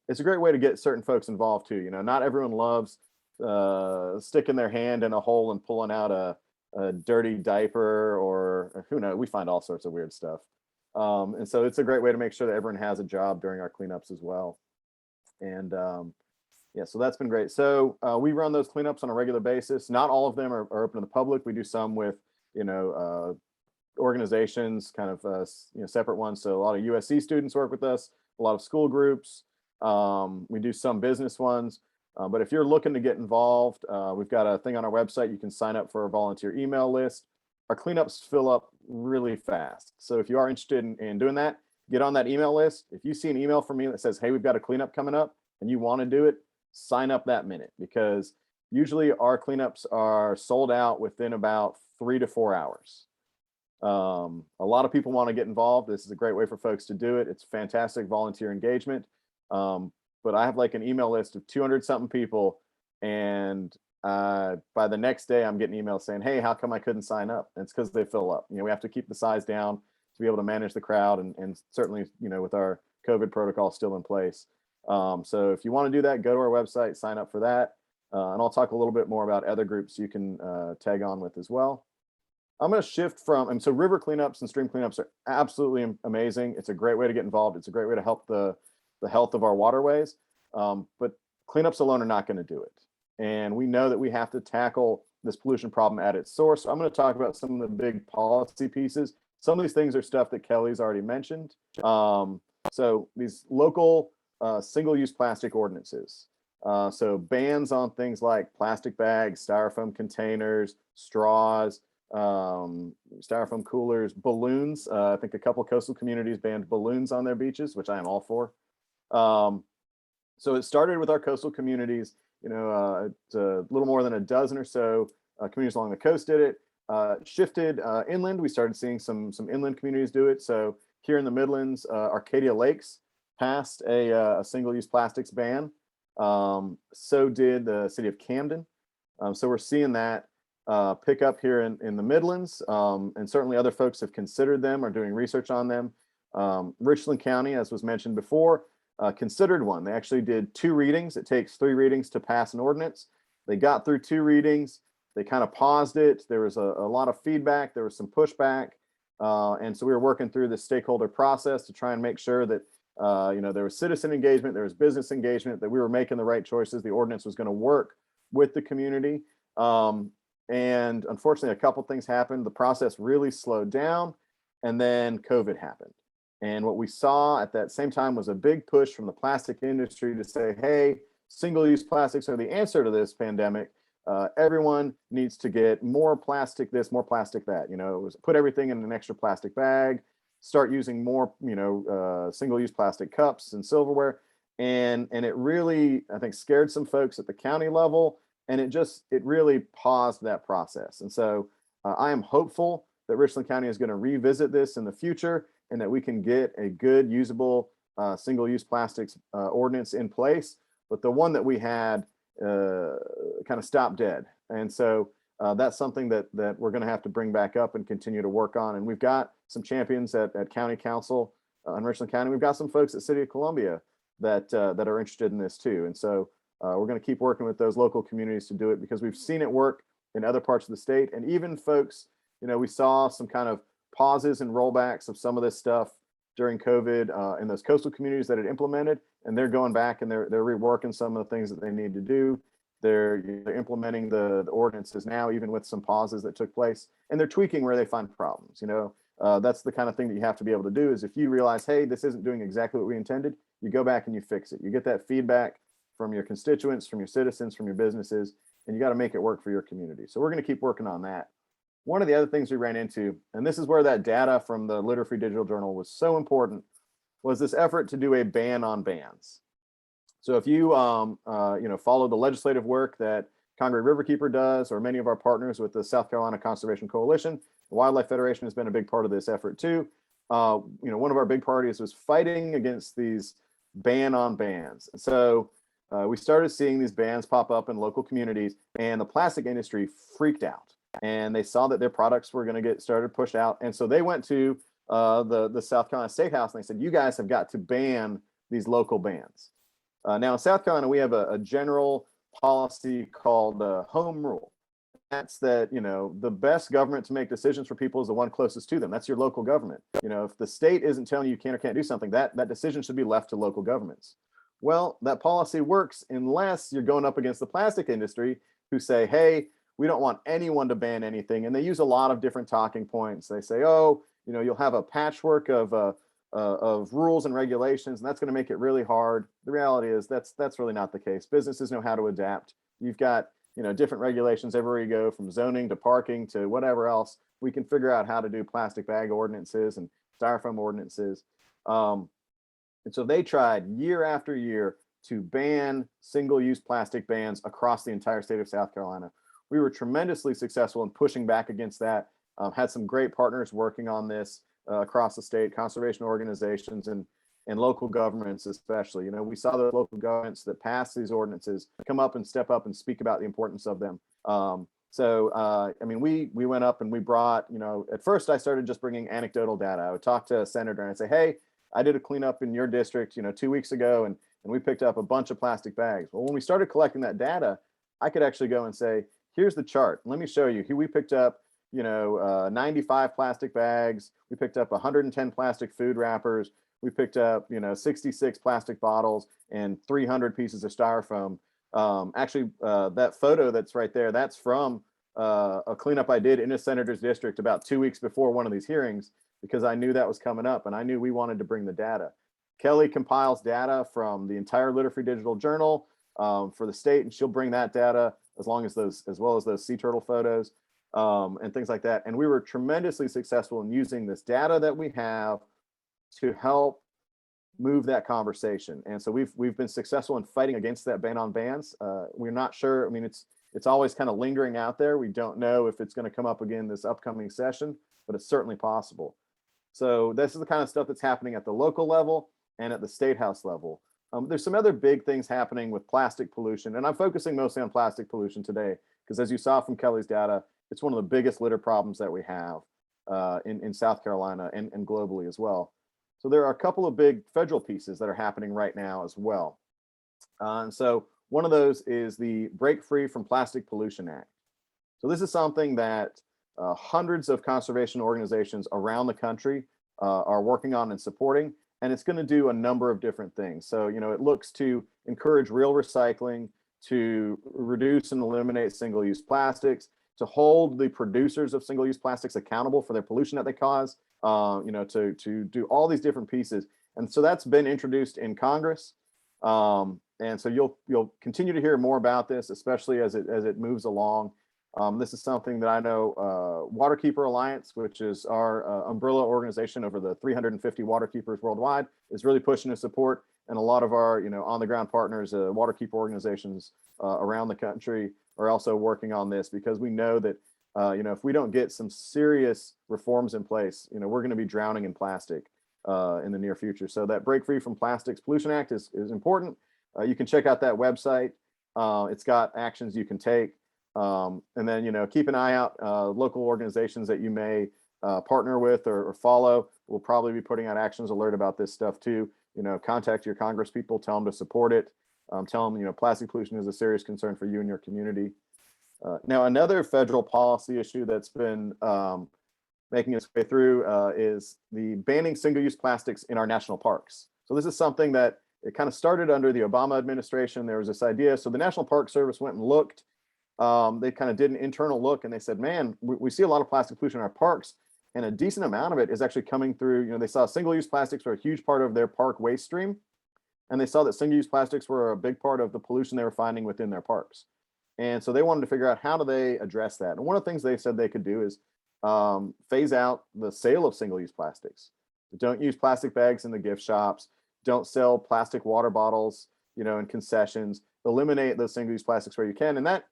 [SPEAKER 3] it's a great way to get certain folks involved too. Not everyone loves sticking their hand in a hole and pulling out a dirty diaper or who knows, we find all sorts of weird stuff. And so it's a great way to make sure that everyone has a job during our cleanups as well. And yeah, so that's been great. So we run those cleanups on a regular basis. Not all of them are open to the public. We do some with, organizations, kind of, separate ones. So a lot of USC students work with us, a lot of school groups. We do some business ones. But if you're looking to get involved, we've got a thing on our website. You can sign up for a volunteer email list. Our cleanups fill up really fast. So if you are interested in doing that, get on that email list. If you see an email from me that says, hey, we've got a cleanup coming up and you want to do it, sign up that minute, because usually our cleanups are sold out within about 3 to 4 hours. A lot of people want to get involved. This is a great way for folks to do it. It's fantastic volunteer engagement. But I have like an email list of 200 something people. And by the next day, I'm getting emails saying, hey, how come I couldn't sign up? And it's because they fill up. We have to keep the size down to be able to manage the crowd. And certainly, with our COVID protocol still in place. So if you want to do that, go to our website, sign up for that. And I'll talk a little bit more about other groups you can tag on with as well. I'm going to shift from, so river cleanups and stream cleanups are absolutely amazing. It's a great way to get involved. It's a great way to help the health of our waterways. But cleanups alone are not going to do it. And we know that we have to tackle this pollution problem at its source. So I'm going to talk about some of the big policy pieces. Some of these things are stuff that Kelly's already mentioned. So these local single-use plastic ordinances. So bans on things like plastic bags, styrofoam containers, straws, styrofoam coolers, balloons. I think a couple coastal communities banned balloons on their beaches, which I am all for. So it started with our coastal communities. It's a little more than a dozen or so communities along the coast did it. Shifted inland. We started seeing some inland communities do it. So here in the Midlands, Arcadia Lakes passed a single-use plastics ban. So did the city of Camden. So we're seeing that pick up here in the Midlands, and certainly other folks have considered them or doing research on them. Richland County, as was mentioned before, considered one. They actually did 2 readings. It takes 3 readings to pass an ordinance. They got through 2 readings. They kind of paused it. There was a lot of feedback. There was some pushback. And so we were working through the stakeholder process to try and make sure that there was citizen engagement, there was business engagement, that we were making the right choices. The ordinance was going to work with the community. And unfortunately, a couple things happened. The process really slowed down. And then COVID happened. And what we saw at that same time was a big push from the plastic industry to say, hey, single-use plastics are the answer to this pandemic. Everyone needs to get more plastic this, more plastic that. You know, it was put everything in an extra plastic bag, start using more, single-use plastic cups and silverware. And it really, I think, scared some folks at the county level, and it really paused that process. And so I am hopeful that Richland County is going to revisit this in the future, and that we can get a good, usable single-use plastics ordinance in place. But the one that we had kind of stopped dead. And so that's something that we're going to have to bring back up and continue to work on. And we've got some champions at County Council in Richland County. We've got some folks at City of Columbia that are interested in this too. And so we're going to keep working with those local communities to do it, because we've seen it work in other parts of the state. And even folks, we saw some kind of pauses and rollbacks of some of this stuff during COVID in those coastal communities that had implemented, and they're going back and they're reworking some of the things that they need to do. They're implementing the ordinances now, even with some pauses that took place, and they're tweaking where they find problems. That's the kind of thing that you have to be able to do, is if you realize, hey, this isn't doing exactly what we intended, you go back and you fix it. You get that feedback from your constituents, from your citizens, from your businesses, and you got to make it work for your community. So we're going to keep working on that. One of the other things we ran into, and this is where that data from the Litter Free Digital Journal was so important, was this effort to do a ban on bans. So if you follow the legislative work that Congaree Riverkeeper does, or many of our partners with the South Carolina Conservation Coalition, the Wildlife Federation has been a big part of this effort too. One of our big priorities was fighting against these ban on bans. So we started seeing these bans pop up in local communities, and the plastic industry freaked out, and they saw that their products were going to get started pushed out. And so they went to the South Carolina State House, and they said, you guys have got to ban these local bans. Now in South Carolina, we have a general policy called home rule. That's that, the best government to make decisions for people is the one closest to them. That's your local government. If the state isn't telling you can or can't do something, that decision should be left to local governments. Well, that policy works unless you're going up against the plastic industry, who say, hey, we don't want anyone to ban anything. And they use a lot of different talking points. They say, oh, you'll have a patchwork of rules and regulations, and that's going to make it really hard. The reality is that's really not the case. Businesses know how to adapt. You've got different regulations everywhere you go, from zoning to parking to whatever else. We can figure out how to do plastic bag ordinances and styrofoam ordinances. And so they tried year after year to ban single-use plastic bans across the entire state of South Carolina. We were tremendously successful in pushing back against that. Had some great partners working on this across the state, conservation organizations and local governments especially. We saw the local governments that passed these ordinances come up and step up and speak about the importance of them. We went up and we brought, at first I started just bringing anecdotal data. I would talk to a senator and I'd say, hey, I did a cleanup in your district, 2 weeks ago, and we picked up a bunch of plastic bags. Well, when we started collecting that data, I could actually go and say, here's the chart. Let me show you. Here we picked up 95 plastic bags. We picked up 110 plastic food wrappers. We picked up, 66 plastic bottles and 300 pieces of styrofoam. That photo that's right there, that's from a cleanup I did in a senator's district about 2 weeks before one of these hearings, because I knew that was coming up and I knew we wanted to bring the data. Kelly compiles data from the entire Litter Free Digital Journal for the state, and she'll bring that data as well as those sea turtle photos. And things like that. And we were tremendously successful in using this data that we have to help move that conversation. And so we've been successful in fighting against that ban on bans. We're not sure. I mean, it's always kind of lingering out there. We don't know if it's going to come up again this upcoming session, but it's certainly possible. So this is the kind of stuff that's happening at the local level and at the state house level. There's some other big things happening with plastic pollution, and I'm focusing mostly on plastic pollution today, because as you saw from Kelly's data, it's one of the biggest litter problems that we have in South Carolina and globally as well. So there are a couple of big federal pieces that are happening right now as well. And so one of those is the Break Free from Plastic Pollution Act. So this is something that hundreds of conservation organizations around the country are working on and supporting, and it's going to do a number of different things. So, it looks to encourage real recycling, to reduce and eliminate single-use plastics, to hold the producers of single-use plastics accountable for their pollution that they cause, to do all these different pieces. And so that's been introduced in Congress. And so you'll continue to hear more about this, especially as it moves along. This is something that I know Waterkeeper Alliance, which is our umbrella organization over the 350 waterkeepers worldwide, is really pushing to support. And a lot of our on the ground partners, waterkeeper organizations around the country are also working on this, because we know that if we don't get some serious reforms in place, we're going to be drowning in plastic in the near future. So that Break Free from Plastics Pollution Act is important. You can check out that website. It's got actions you can take. And then, keep an eye out, local organizations that you may partner with or follow. We'll probably be putting out actions alert about this stuff too. Contact your Congress people, tell them to support it. Tell them, plastic pollution is a serious concern for you and your community. Now, another federal policy issue that's been making its way through is the banning single-use plastics in our national parks. So this is something that it kind of started under the Obama administration. There was this idea. So the National Park Service went and looked. They kind of did an internal look, and they said, man, we see a lot of plastic pollution in our parks, and a decent amount of it is actually coming through. They saw single-use plastics were a huge part of their park waste stream, and they saw that single-use plastics were a big part of the pollution they were finding within their parks. And so they wanted to figure out, how do they address that? And one of the things they said they could do is phase out the sale of single-use plastics. Don't use plastic bags in the gift shops. Don't sell plastic water bottles, in concessions. Eliminate those single-use plastics where you can. And that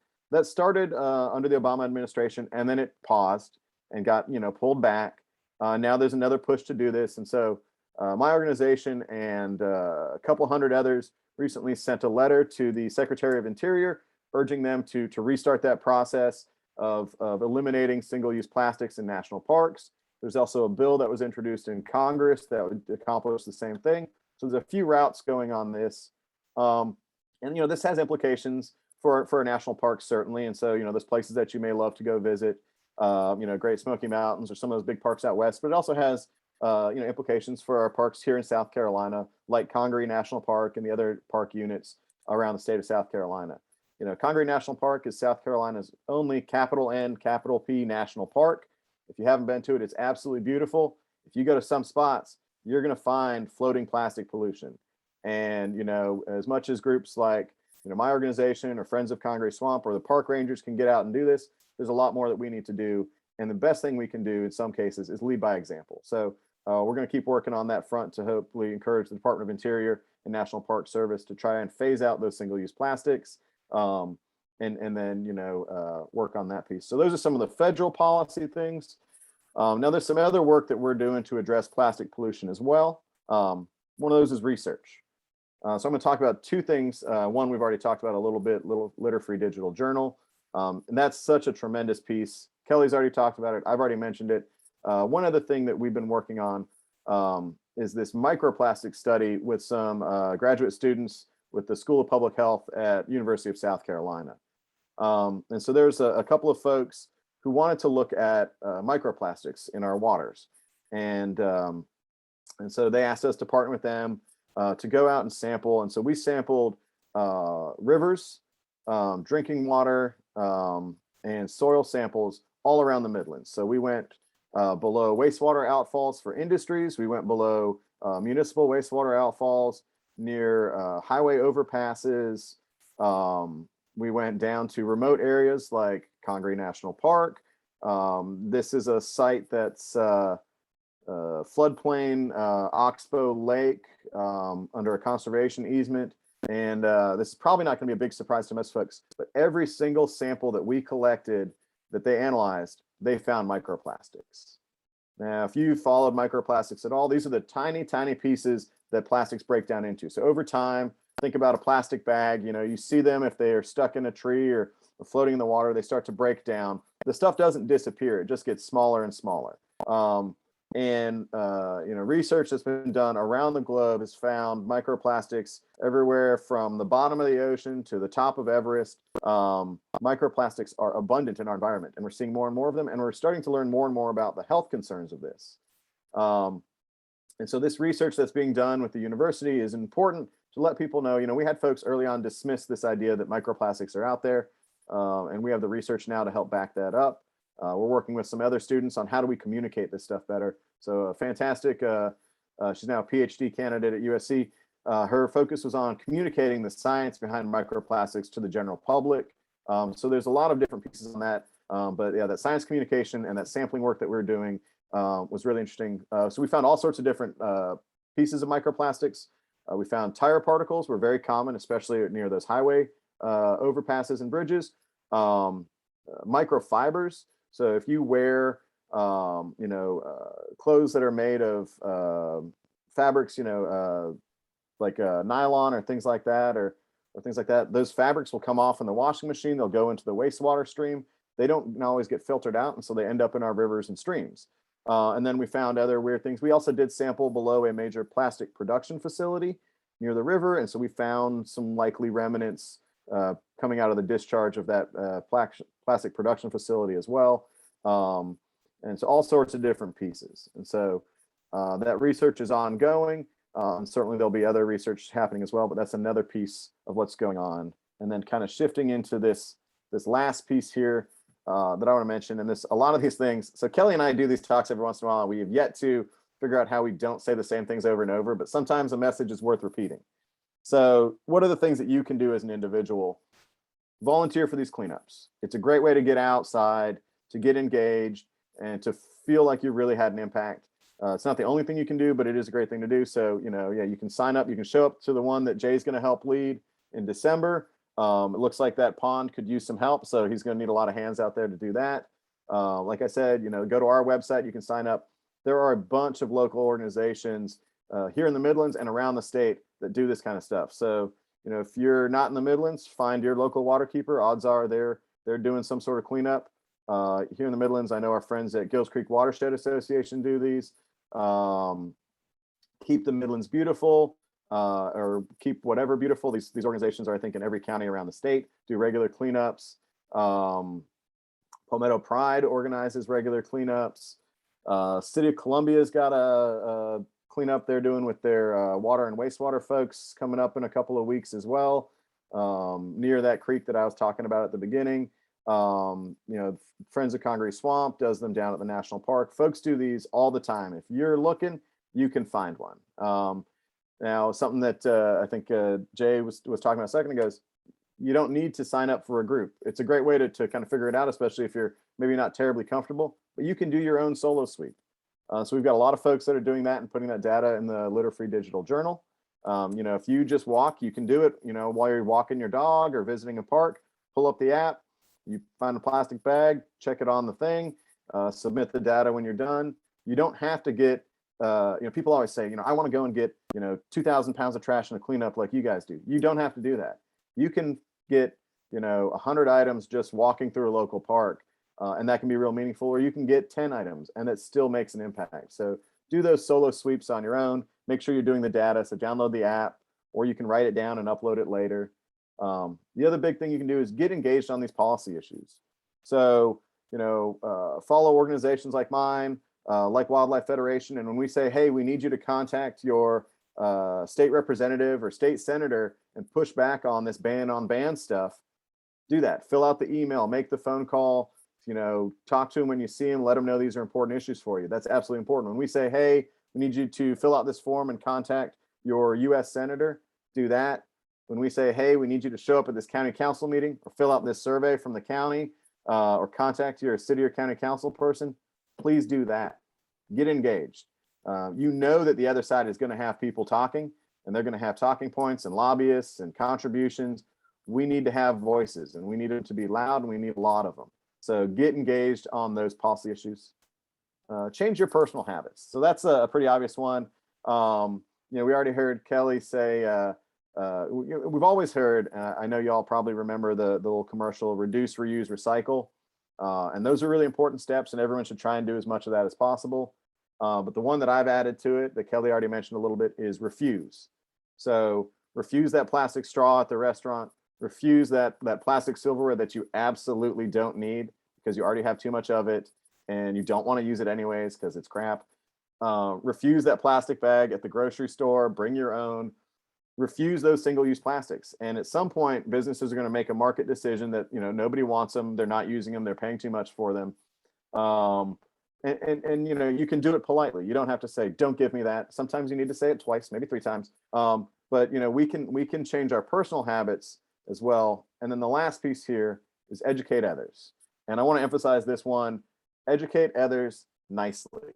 [SPEAKER 3] started under the Obama administration, and then it paused and got pulled back. Now there's another push to do this, and so my organization and a couple hundred others recently sent a letter to the Secretary of Interior, urging them to restart that process of eliminating single-use plastics in national parks. There's also a bill that was introduced in Congress that would accomplish the same thing. So there's a few routes going on this, and this has implications for our national parks, certainly. And so there's places that you may love to go visit, Great Smoky Mountains or some of those big parks out west. But it also has implications for our parks here in South Carolina, like Congaree National Park and the other park units around the state of South Carolina. Congaree National Park is South Carolina's only capital N, capital P national park. If you haven't been to it, it's absolutely beautiful. If you go to some spots, you're going to find floating plastic pollution. And, as much as groups like, my organization or Friends of Congaree Swamp or the park rangers can get out and do this, there's a lot more that we need to do. And the best thing we can do in some cases is lead by example. So we're going to keep working on that front to hopefully encourage the Department of Interior and National Park Service to try and phase out those single-use plastics. And then work on that piece. So those are some of the federal policy things. Now there's some other work that we're doing to address plastic pollution as well. One of those is research. So I'm going to talk about two things. One we've already talked about a little bit, Little Litter Free Digital Journal, and that's such a tremendous piece. Kelly's already talked about it. I've already mentioned it. One other thing that we've been working on is this microplastic study with some graduate students with the School of Public Health at University of South Carolina. And so there's a couple of folks who wanted to look at microplastics in our waters. And so they asked us to partner with them to go out and sample. And so we sampled rivers, drinking water, and soil samples all around the Midlands. So we went below wastewater outfalls for industries. We went below municipal wastewater outfalls near highway overpasses. We went down to remote areas like Congaree National Park. This is a site that's floodplain Oxbow Lake under a conservation easement. And this is probably not going to be a big surprise to most folks, but every single sample that we collected that they analyzed, they found microplastics. Now, if you followed microplastics at all, these are the tiny, tiny pieces that plastics break down into. So over time, think about a plastic bag. You see them if they are stuck in a tree or floating in the water, they start to break down. The stuff doesn't disappear. It just gets smaller and smaller. Research that's been done around the globe has found microplastics everywhere from the bottom of the ocean to the top of Everest. Microplastics are abundant in our environment, and we're seeing more and more of them, and we're starting to learn more and more about the health concerns of this. And so this research that's being done with the university is important to let people know. We had folks early on dismiss this idea that microplastics are out there, and we have the research now to help back that up. We're working with some other students on how do we communicate this stuff better. So fantastic. She's now a PhD candidate at USC. Her focus was on communicating the science behind microplastics to the general public. So there's a lot of different pieces on that. But yeah, that science communication and that sampling work that we were doing was really interesting. So we found all sorts of different pieces of microplastics. We found tire particles were very common, especially near those highway overpasses and bridges. Microfibers. So if you wear, clothes that are made of fabrics, like nylon or things like that, or things like that, those fabrics will come off in the washing machine. They'll go into the wastewater stream. They don't always get filtered out, and so they end up in our rivers and streams. And then we found other weird things. We also did sample below a major plastic production facility near the river, and so we found some likely remnants coming out of the discharge of that plastic production facility as well. And so all sorts of different pieces. And so that research is ongoing. Certainly there'll be other research happening as well, but that's another piece of what's going on. And then kind of shifting into this last piece here that I want to mention, and a lot of these things. So Kelly and I do these talks every once in a while. We have yet to figure out how we don't say the same things over and over, but sometimes a message is worth repeating. So what are the things that you can do as an individual? Volunteer for these cleanups. It's a great way to get outside, to get engaged, and to feel like you really had an impact. It's not the only thing you can do, but it is a great thing to do. So, you can sign up. You can show up to the one that Jay's going to help lead in December. It looks like that pond could use some help. So he's going to need a lot of hands out there to do that. Like I said, go to our website. You can sign up. There are a bunch of local organizations here in the Midlands and around the state that do this kind of stuff. So, if you're not in the Midlands, find your local waterkeeper. Odds are they're doing some sort of cleanup. Here in the Midlands, I know our friends at Gills Creek Watershed Association do these. Keep the Midlands Beautiful, or Keep Whatever Beautiful. These organizations are, I think, in every county around the state, do regular cleanups. Palmetto Pride organizes regular cleanups. City of Columbia's got a cleanup they're doing with their water and wastewater folks coming up in a couple of weeks as well, near that creek that I was talking about at the beginning. Friends of Congaree Swamp does them down at the national park. Folks do these all the time. If you're looking, you can find one. Now, something that I think Jay was talking about a second ago is you don't need to sign up for a group. It's a great way to kind of figure it out, especially if you're maybe not terribly comfortable, but you can do your own solo sweep. So we've got a lot of folks that are doing that and putting that data in the Litter Free Digital Journal. If you just walk, you can do it, while you're walking your dog or visiting a park, pull up the app, you find a plastic bag, check it on the thing, submit the data when you're done. You don't have to get, people always say, I want to go and get, 2,000 pounds of trash in a cleanup like you guys do. You don't have to do that. You can get, 100 items just walking through a local park. And that can be real meaningful, or you can get 10 items and it still makes an impact. So do those solo sweeps on your own. Make sure you're doing the data. So download the app, or you can write it down and upload it later. The other big thing you can do is get engaged on these policy issues. So, follow organizations like mine, like Wildlife Federation. And when we say, hey, we need you to contact your state representative or state senator and push back on this ban on ban stuff, do that. Fill out the email, make the phone call. Talk to them when you see them, let them know these are important issues for you. That's absolutely important. When we say, hey, we need you to fill out this form and contact your US senator, do that. When we say, hey, we need you to show up at this county council meeting or fill out this survey from the county, or contact your city or county council person, please do that. Get engaged. That the other side is going to have people talking, and they're going to have talking points and lobbyists and contributions. We need to have voices, and we need them to be loud, and we need a lot of them. So get engaged on those policy issues. Change your personal habits. So that's a pretty obvious one. We already heard Kelly say, we've always heard, I know y'all probably remember the little commercial, reduce, reuse, recycle. And those are really important steps, and everyone should try and do as much of that as possible. But the one that I've added to it that Kelly already mentioned a little bit is refuse. So refuse that plastic straw at the restaurant. Refuse that plastic silverware that you absolutely don't need because you already have too much of it and you don't want to use it anyways because it's crap. Refuse that plastic bag at the grocery store. Bring your own. Refuse those single-use plastics. And at some point, businesses are going to make a market decision that nobody wants them. They're not using them. They're paying too much for them. And you know, you can do it politely. You don't have to say, don't give me that. Sometimes you need to say it twice, maybe 3 times. But you know, we can change our personal habits as well. And then the last piece here is educate others. And I want to emphasize this one: educate others nicely.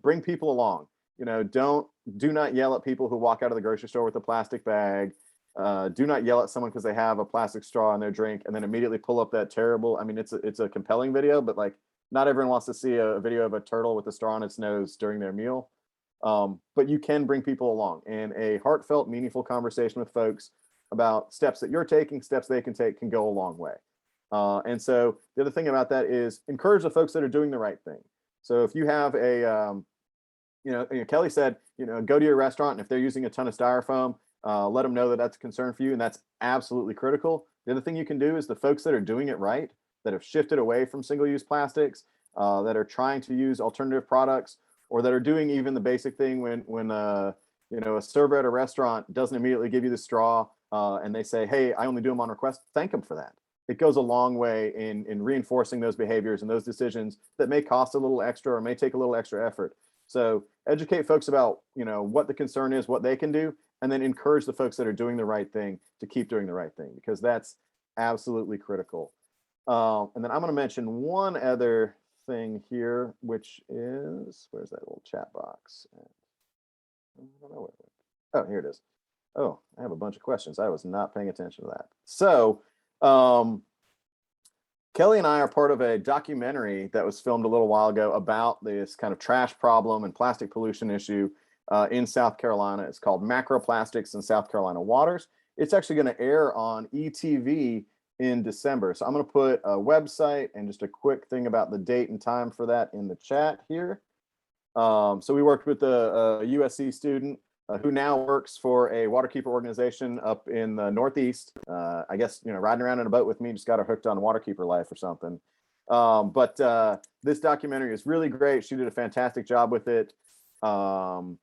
[SPEAKER 3] Bring people along. You know, do not yell at people who walk out of the grocery store with a plastic bag. Do not yell at someone because they have a plastic straw in their drink and then immediately pull up that terrible. I mean, it's a compelling video, but like not everyone wants to see a video of a turtle with a straw in its nose during their meal. But you can bring people along, and a heartfelt, meaningful conversation with folks about steps that you're taking, steps they can take, can go a long way. And so the other thing about that is encourage the folks that are doing the right thing. So if you have you know, Kelly said, you know, go to your restaurant, and if they're using a ton of styrofoam, let them know that that's a concern for you, and that's absolutely critical. The other thing you can do is the folks that are doing it right, that have shifted away from single-use plastics, that are trying to use alternative products, or that are doing even the basic thing when you know, a server at a restaurant doesn't immediately give you the straw, and they say, hey, I only do them on request. Thank them for that. It goes a long way in reinforcing those behaviors and those decisions that may cost a little extra or may take a little extra effort. So educate folks about, you know, what the concern is, what they can do, and then encourage the folks that are doing the right thing to keep doing the right thing, because that's absolutely critical. And then I'm going to mention one other thing here, which is, where's that little chat box? I don't know where. Oh, here it is. Oh, I have a bunch of questions. I was not paying attention to that. So Kelly and I are part of a documentary that was filmed a little while ago about this kind of trash problem and plastic pollution issue in South Carolina. It's called Macroplastics in South Carolina Waters. It's actually going to air on ETV in December. So I'm going to put a website and just a quick thing about the date and time for that in the chat here. So we worked with a USC student who now works for a Waterkeeper organization up in the Northeast. I guess, you know, riding around in a boat with me, just got her hooked on Waterkeeper life or something. But this documentary is really great. She did a fantastic job with it. And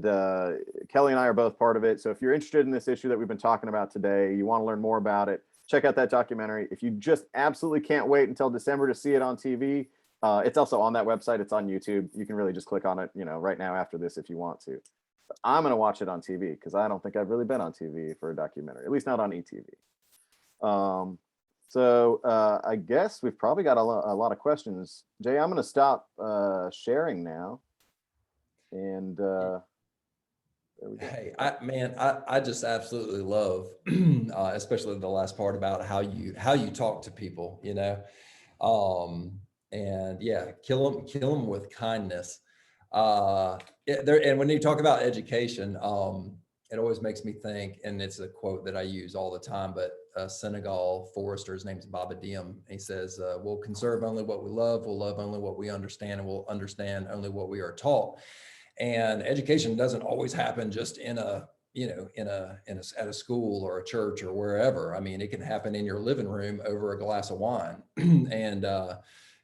[SPEAKER 3] Kelly and I are both part of it. So if you're interested in this issue that we've been talking about today, you want to learn more about it, check out that documentary. If you just absolutely can't wait until December to see it on TV, it's also on that website. It's on YouTube. You can really just click on it, you know, right now after this if you want to. But I'm going to watch it on TV because I don't think I've really been on TV for a documentary, at least not on ETV. So I guess we've probably got a lot of questions. Jay, I'm going to stop sharing now. And there we go.
[SPEAKER 1] Hey, I just absolutely love, especially the last part about how you talk to people, you know, and yeah, kill them with kindness. And when you talk about education, it always makes me think, and it's a quote that I use all the time, but Senegal forester, his name's Baba Diem. He says, we'll conserve only what we love, we'll love only what we understand, and we'll understand only what we are taught. And education doesn't always happen just in a, you know, at a school or a church or wherever. I mean, it can happen in your living room over a glass of wine. And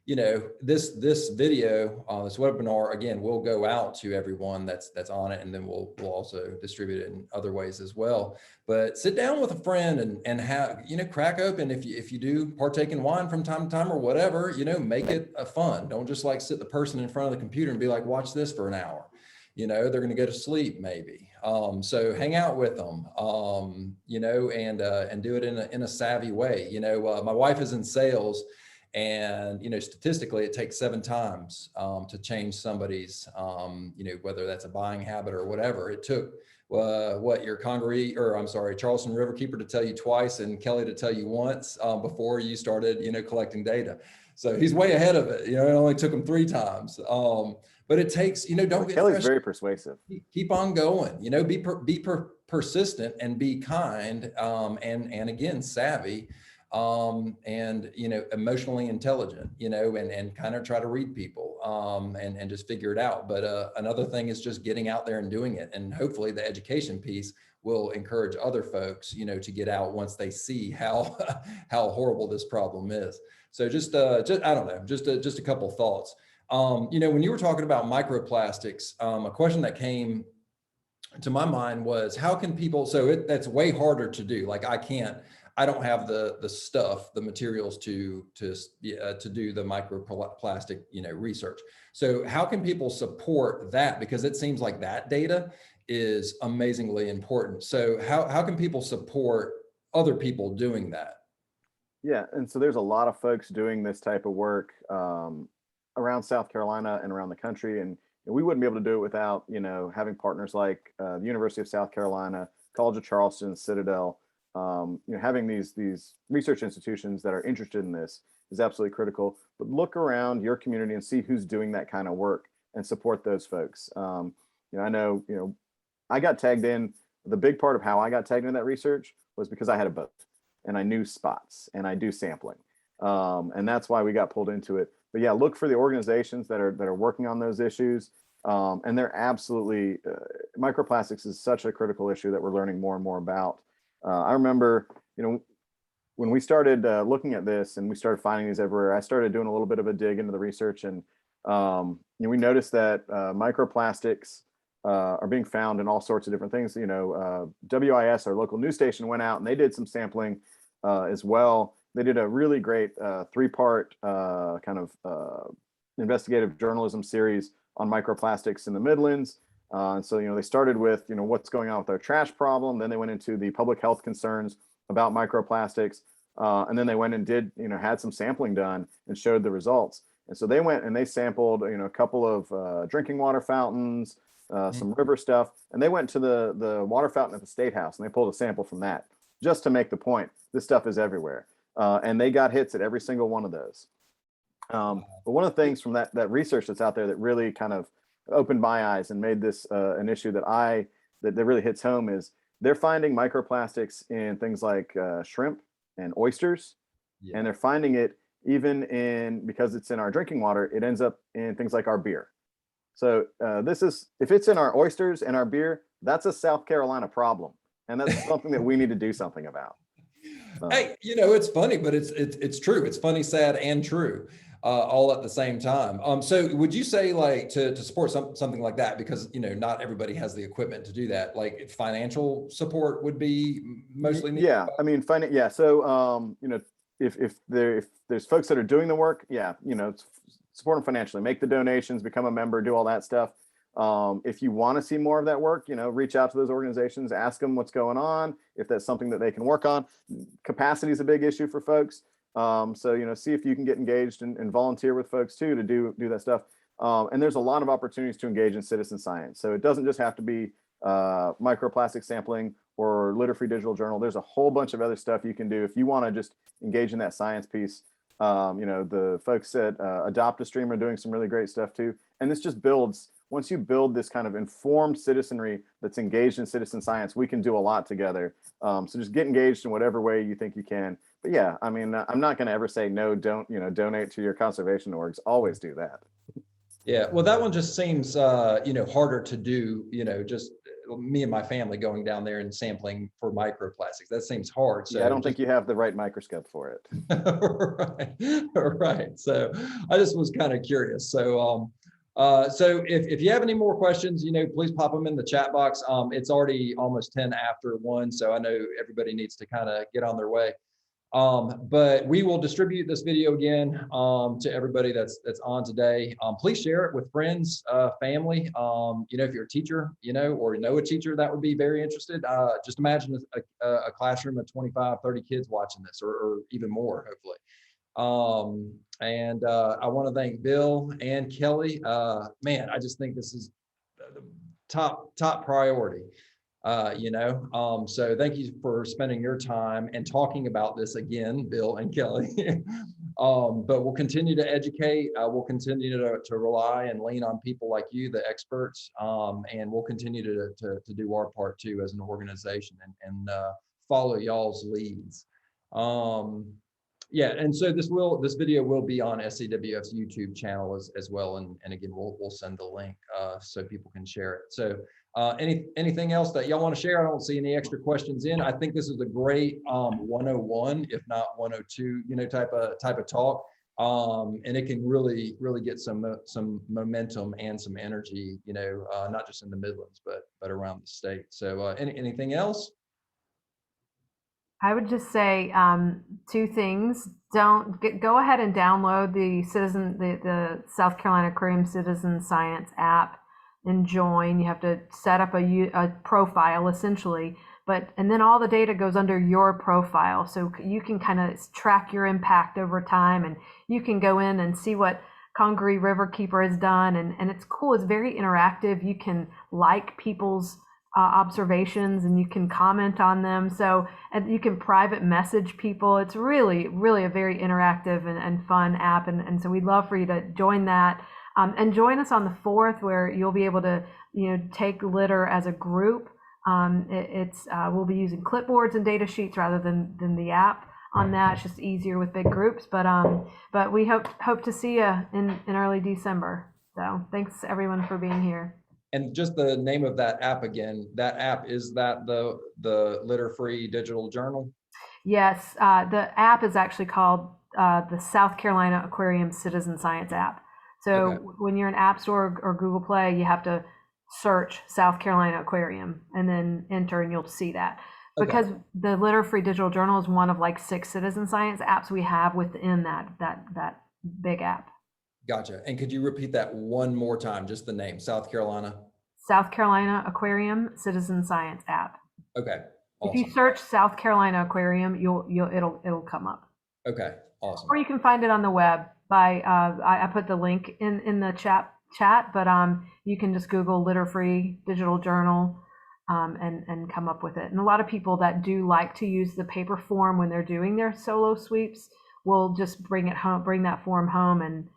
[SPEAKER 1] you know, this video, this webinar, again, will go out to everyone that's on it, and then we'll also distribute it in other ways as well. But sit down with a friend and have, you know, crack open, if you do partake in wine from time to time or whatever, you know, make it a fun. Don't just like sit the person in front of the computer and be like, watch this for an hour. You know, they're going to go to sleep maybe. So hang out with them, you know, and do it in a savvy way. You know, my wife is in sales. And, you know, statistically, it takes 7 times to change somebody's, you know, whether that's a buying habit or whatever. It took your Congaree, or I'm sorry, Charleston Riverkeeper to tell you twice and Kelly to tell you once before you started, you know, collecting data. So he's way ahead of it. You know, it only took him 3 times. But it takes, you know, don't get
[SPEAKER 3] Kelly's very persuasive.
[SPEAKER 1] Keep on going, you know, be persistent and be kind, and again, savvy. And, you know, emotionally intelligent, you know, and kind of try to read people, and just figure it out. But another thing is just getting out there and doing it. And hopefully the education piece will encourage other folks, you know, to get out once they see how horrible this problem is. So just I don't know, just a couple thoughts. You know, when you were talking about microplastics, a question that came to my mind was, how can people, so that's way harder to do. Like I can't I don't have the stuff, the materials to do the microplastic, research. So how can people support that? Because it seems like that data is amazingly important. So how can people support other people doing that?
[SPEAKER 3] Yeah, and so there's a lot of folks doing this type of work around South Carolina and around the country, and we wouldn't be able to do it without having partners like the University of South Carolina, College of Charleston, Citadel. Having these research institutions that are interested in this is absolutely critical. But look around your community and see who's doing that kind of work and support those folks. I know I got tagged in. The big part of how I got tagged in that research was because I had a boat and I knew spots and I do sampling. And that's why we got pulled into it. But yeah, look for the organizations that are working on those issues. And they're absolutely, microplastics is such a critical issue that we're learning more and more about. I remember, when we started looking at this and we started finding these everywhere, I started doing a little bit of a dig into the research, and we noticed that microplastics are being found in all sorts of different things. WIS, our local news station, went out and they did some sampling as well. They did a really great 3-part kind of investigative journalism series on microplastics in the Midlands. And so, they started with, what's going on with our trash problem. Then they went into the public health concerns about microplastics. And then they went and did, had some sampling done and showed the results. And so they went and they sampled, a couple of drinking water fountains, some river stuff. And they went to the water fountain at the State House and they pulled a sample from that just to make the point. This stuff is everywhere. And they got hits at every single one of those. But one of the things from that research that's out there that really kind of opened my eyes and made this an issue that really hits home is they're finding microplastics in things like shrimp and oysters. Yeah. And they're finding it even because it's in our drinking water, it ends up in things like our beer. So if it's in our oysters and our beer, that's a South Carolina problem. And that's something that we need to do something about.
[SPEAKER 1] Hey, it's funny, but it's true. It's funny, sad, and true, all at the same time. So would you say, like, to support something like that, because not everybody has the equipment to do that, like financial support would be mostly needed?
[SPEAKER 3] Yeah, I mean, yeah. So if there's folks that are doing the work, yeah, support them financially, make the donations, become a member, do all that stuff. If you want to see more of that work, reach out to those organizations, ask them what's going on, if that's something that they can work on. Capacity is a big issue for folks. So, see if you can get engaged and volunteer with folks too, to do that stuff. And there's a lot of opportunities to engage in citizen science. So it doesn't just have to be microplastic sampling or litter-free digital journal. There's a whole bunch of other stuff you can do if you want to just engage in that science piece. The folks at Adopt a Stream are doing some really great stuff too. And this just builds. Once you build this kind of informed citizenry that's engaged in citizen science, we can do a lot together. So just get engaged in whatever way you think you can. But yeah, I mean, I'm not going to ever say no, don't, donate to your conservation orgs. Always do that.
[SPEAKER 1] Yeah, well, that one just seems, harder to do, just me and my family going down there and sampling for microplastics. That seems hard. So
[SPEAKER 3] yeah, I don't think you have the right microscope for it.
[SPEAKER 1] Right. So I just was kind of curious. So, so if you have any more questions, please pop them in the chat box. It's already almost 10 after 1, so I know everybody needs to kind of get on their way. But we will distribute this video again to everybody that's on today. Please share it with friends, family. If you're a teacher, or know a teacher that would be very interested. Just imagine a classroom of 25, 30 kids watching this, or even more, hopefully. And I want to thank Bill and Kelly. Man, I just think this is the top priority. So thank you for spending your time and talking about this again, Bill and Kelly. But we'll continue to educate. We'll continue to rely and lean on people like you, the experts, and we'll continue to do our part too as an organization and follow y'all's leads. Yeah, and so this video will be on SCWF's YouTube channel as well, and again we'll send the link so people can share it. So anything else that y'all want to share? I don't see any extra questions in. I think this is a great 101, if not 102, type of talk, and it can really get some momentum and some energy, not just in the Midlands but around the state. So anything else?
[SPEAKER 2] I would just say two things. Go ahead and download the South Carolina Aquarium Citizen Science app and join. You have to set up a profile essentially, and then all the data goes under your profile, so you can kind of track your impact over time, and you can go in and see what Congaree Riverkeeper has done, and it's cool. It's very interactive. You can like people's observations and you can comment on them. So, and you can private message people. It's really, really a very interactive and fun app. And so we'd love for you to join that. And join us on the 4th, where you'll be able to, take litter as a group. We'll be using clipboards and data sheets rather than the app on that. It's just easier with big groups. But we hope to see you in early December. So thanks everyone for being here.
[SPEAKER 1] And just the name of that app again, that app, is that the litter-free digital journal? Yes, the app is actually called the South Carolina Aquarium Citizen Science app. So when you're in App Store or Google Play, you have to search South Carolina Aquarium and then enter, and you'll see that. Because the litter-free digital journal is one of like 6 citizen science apps we have within that big app. Gotcha. And could you repeat that one more time, just the name, South Carolina Aquarium Citizen Science app. Okay. Awesome. If you search South Carolina Aquarium, it'll come up. Okay. Awesome. Or you can find it on the web by I put the link in the chat, but you can just Google litter-free digital journal and come up with it. And a lot of people that do like to use the paper form when they're doing their solo sweeps will just bring that form home and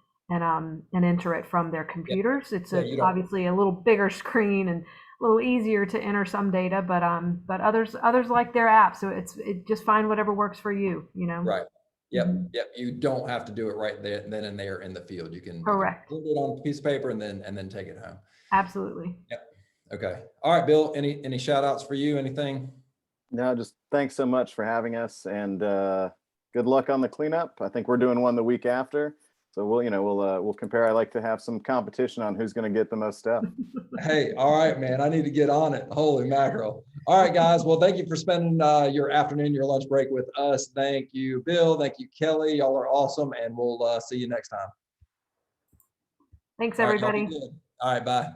[SPEAKER 1] enter it from their computers. It's obviously a little bigger screen and a little easier to enter some data, but others like their app. So it just find whatever works for you, Right. Yep. Mm-hmm. Yep. You don't have to do it right then and there in the field. You can put it on a piece of paper and then take it home. Absolutely. Yep. Okay. All right, Bill, any shout outs for you? Anything?
[SPEAKER 3] No, just thanks so much for having us, and good luck on the cleanup. I think we're doing one the week after. So we'll compare. I like to have some competition on who's going to get the most stuff.
[SPEAKER 1] Hey, all right, man. I need to get on it. Holy mackerel. All right, guys. Well, thank you for spending your afternoon, your lunch break with us. Thank you, Bill. Thank you, Kelly. Y'all are awesome, and we'll see you next time.
[SPEAKER 2] Thanks, everybody.
[SPEAKER 1] All right, bye.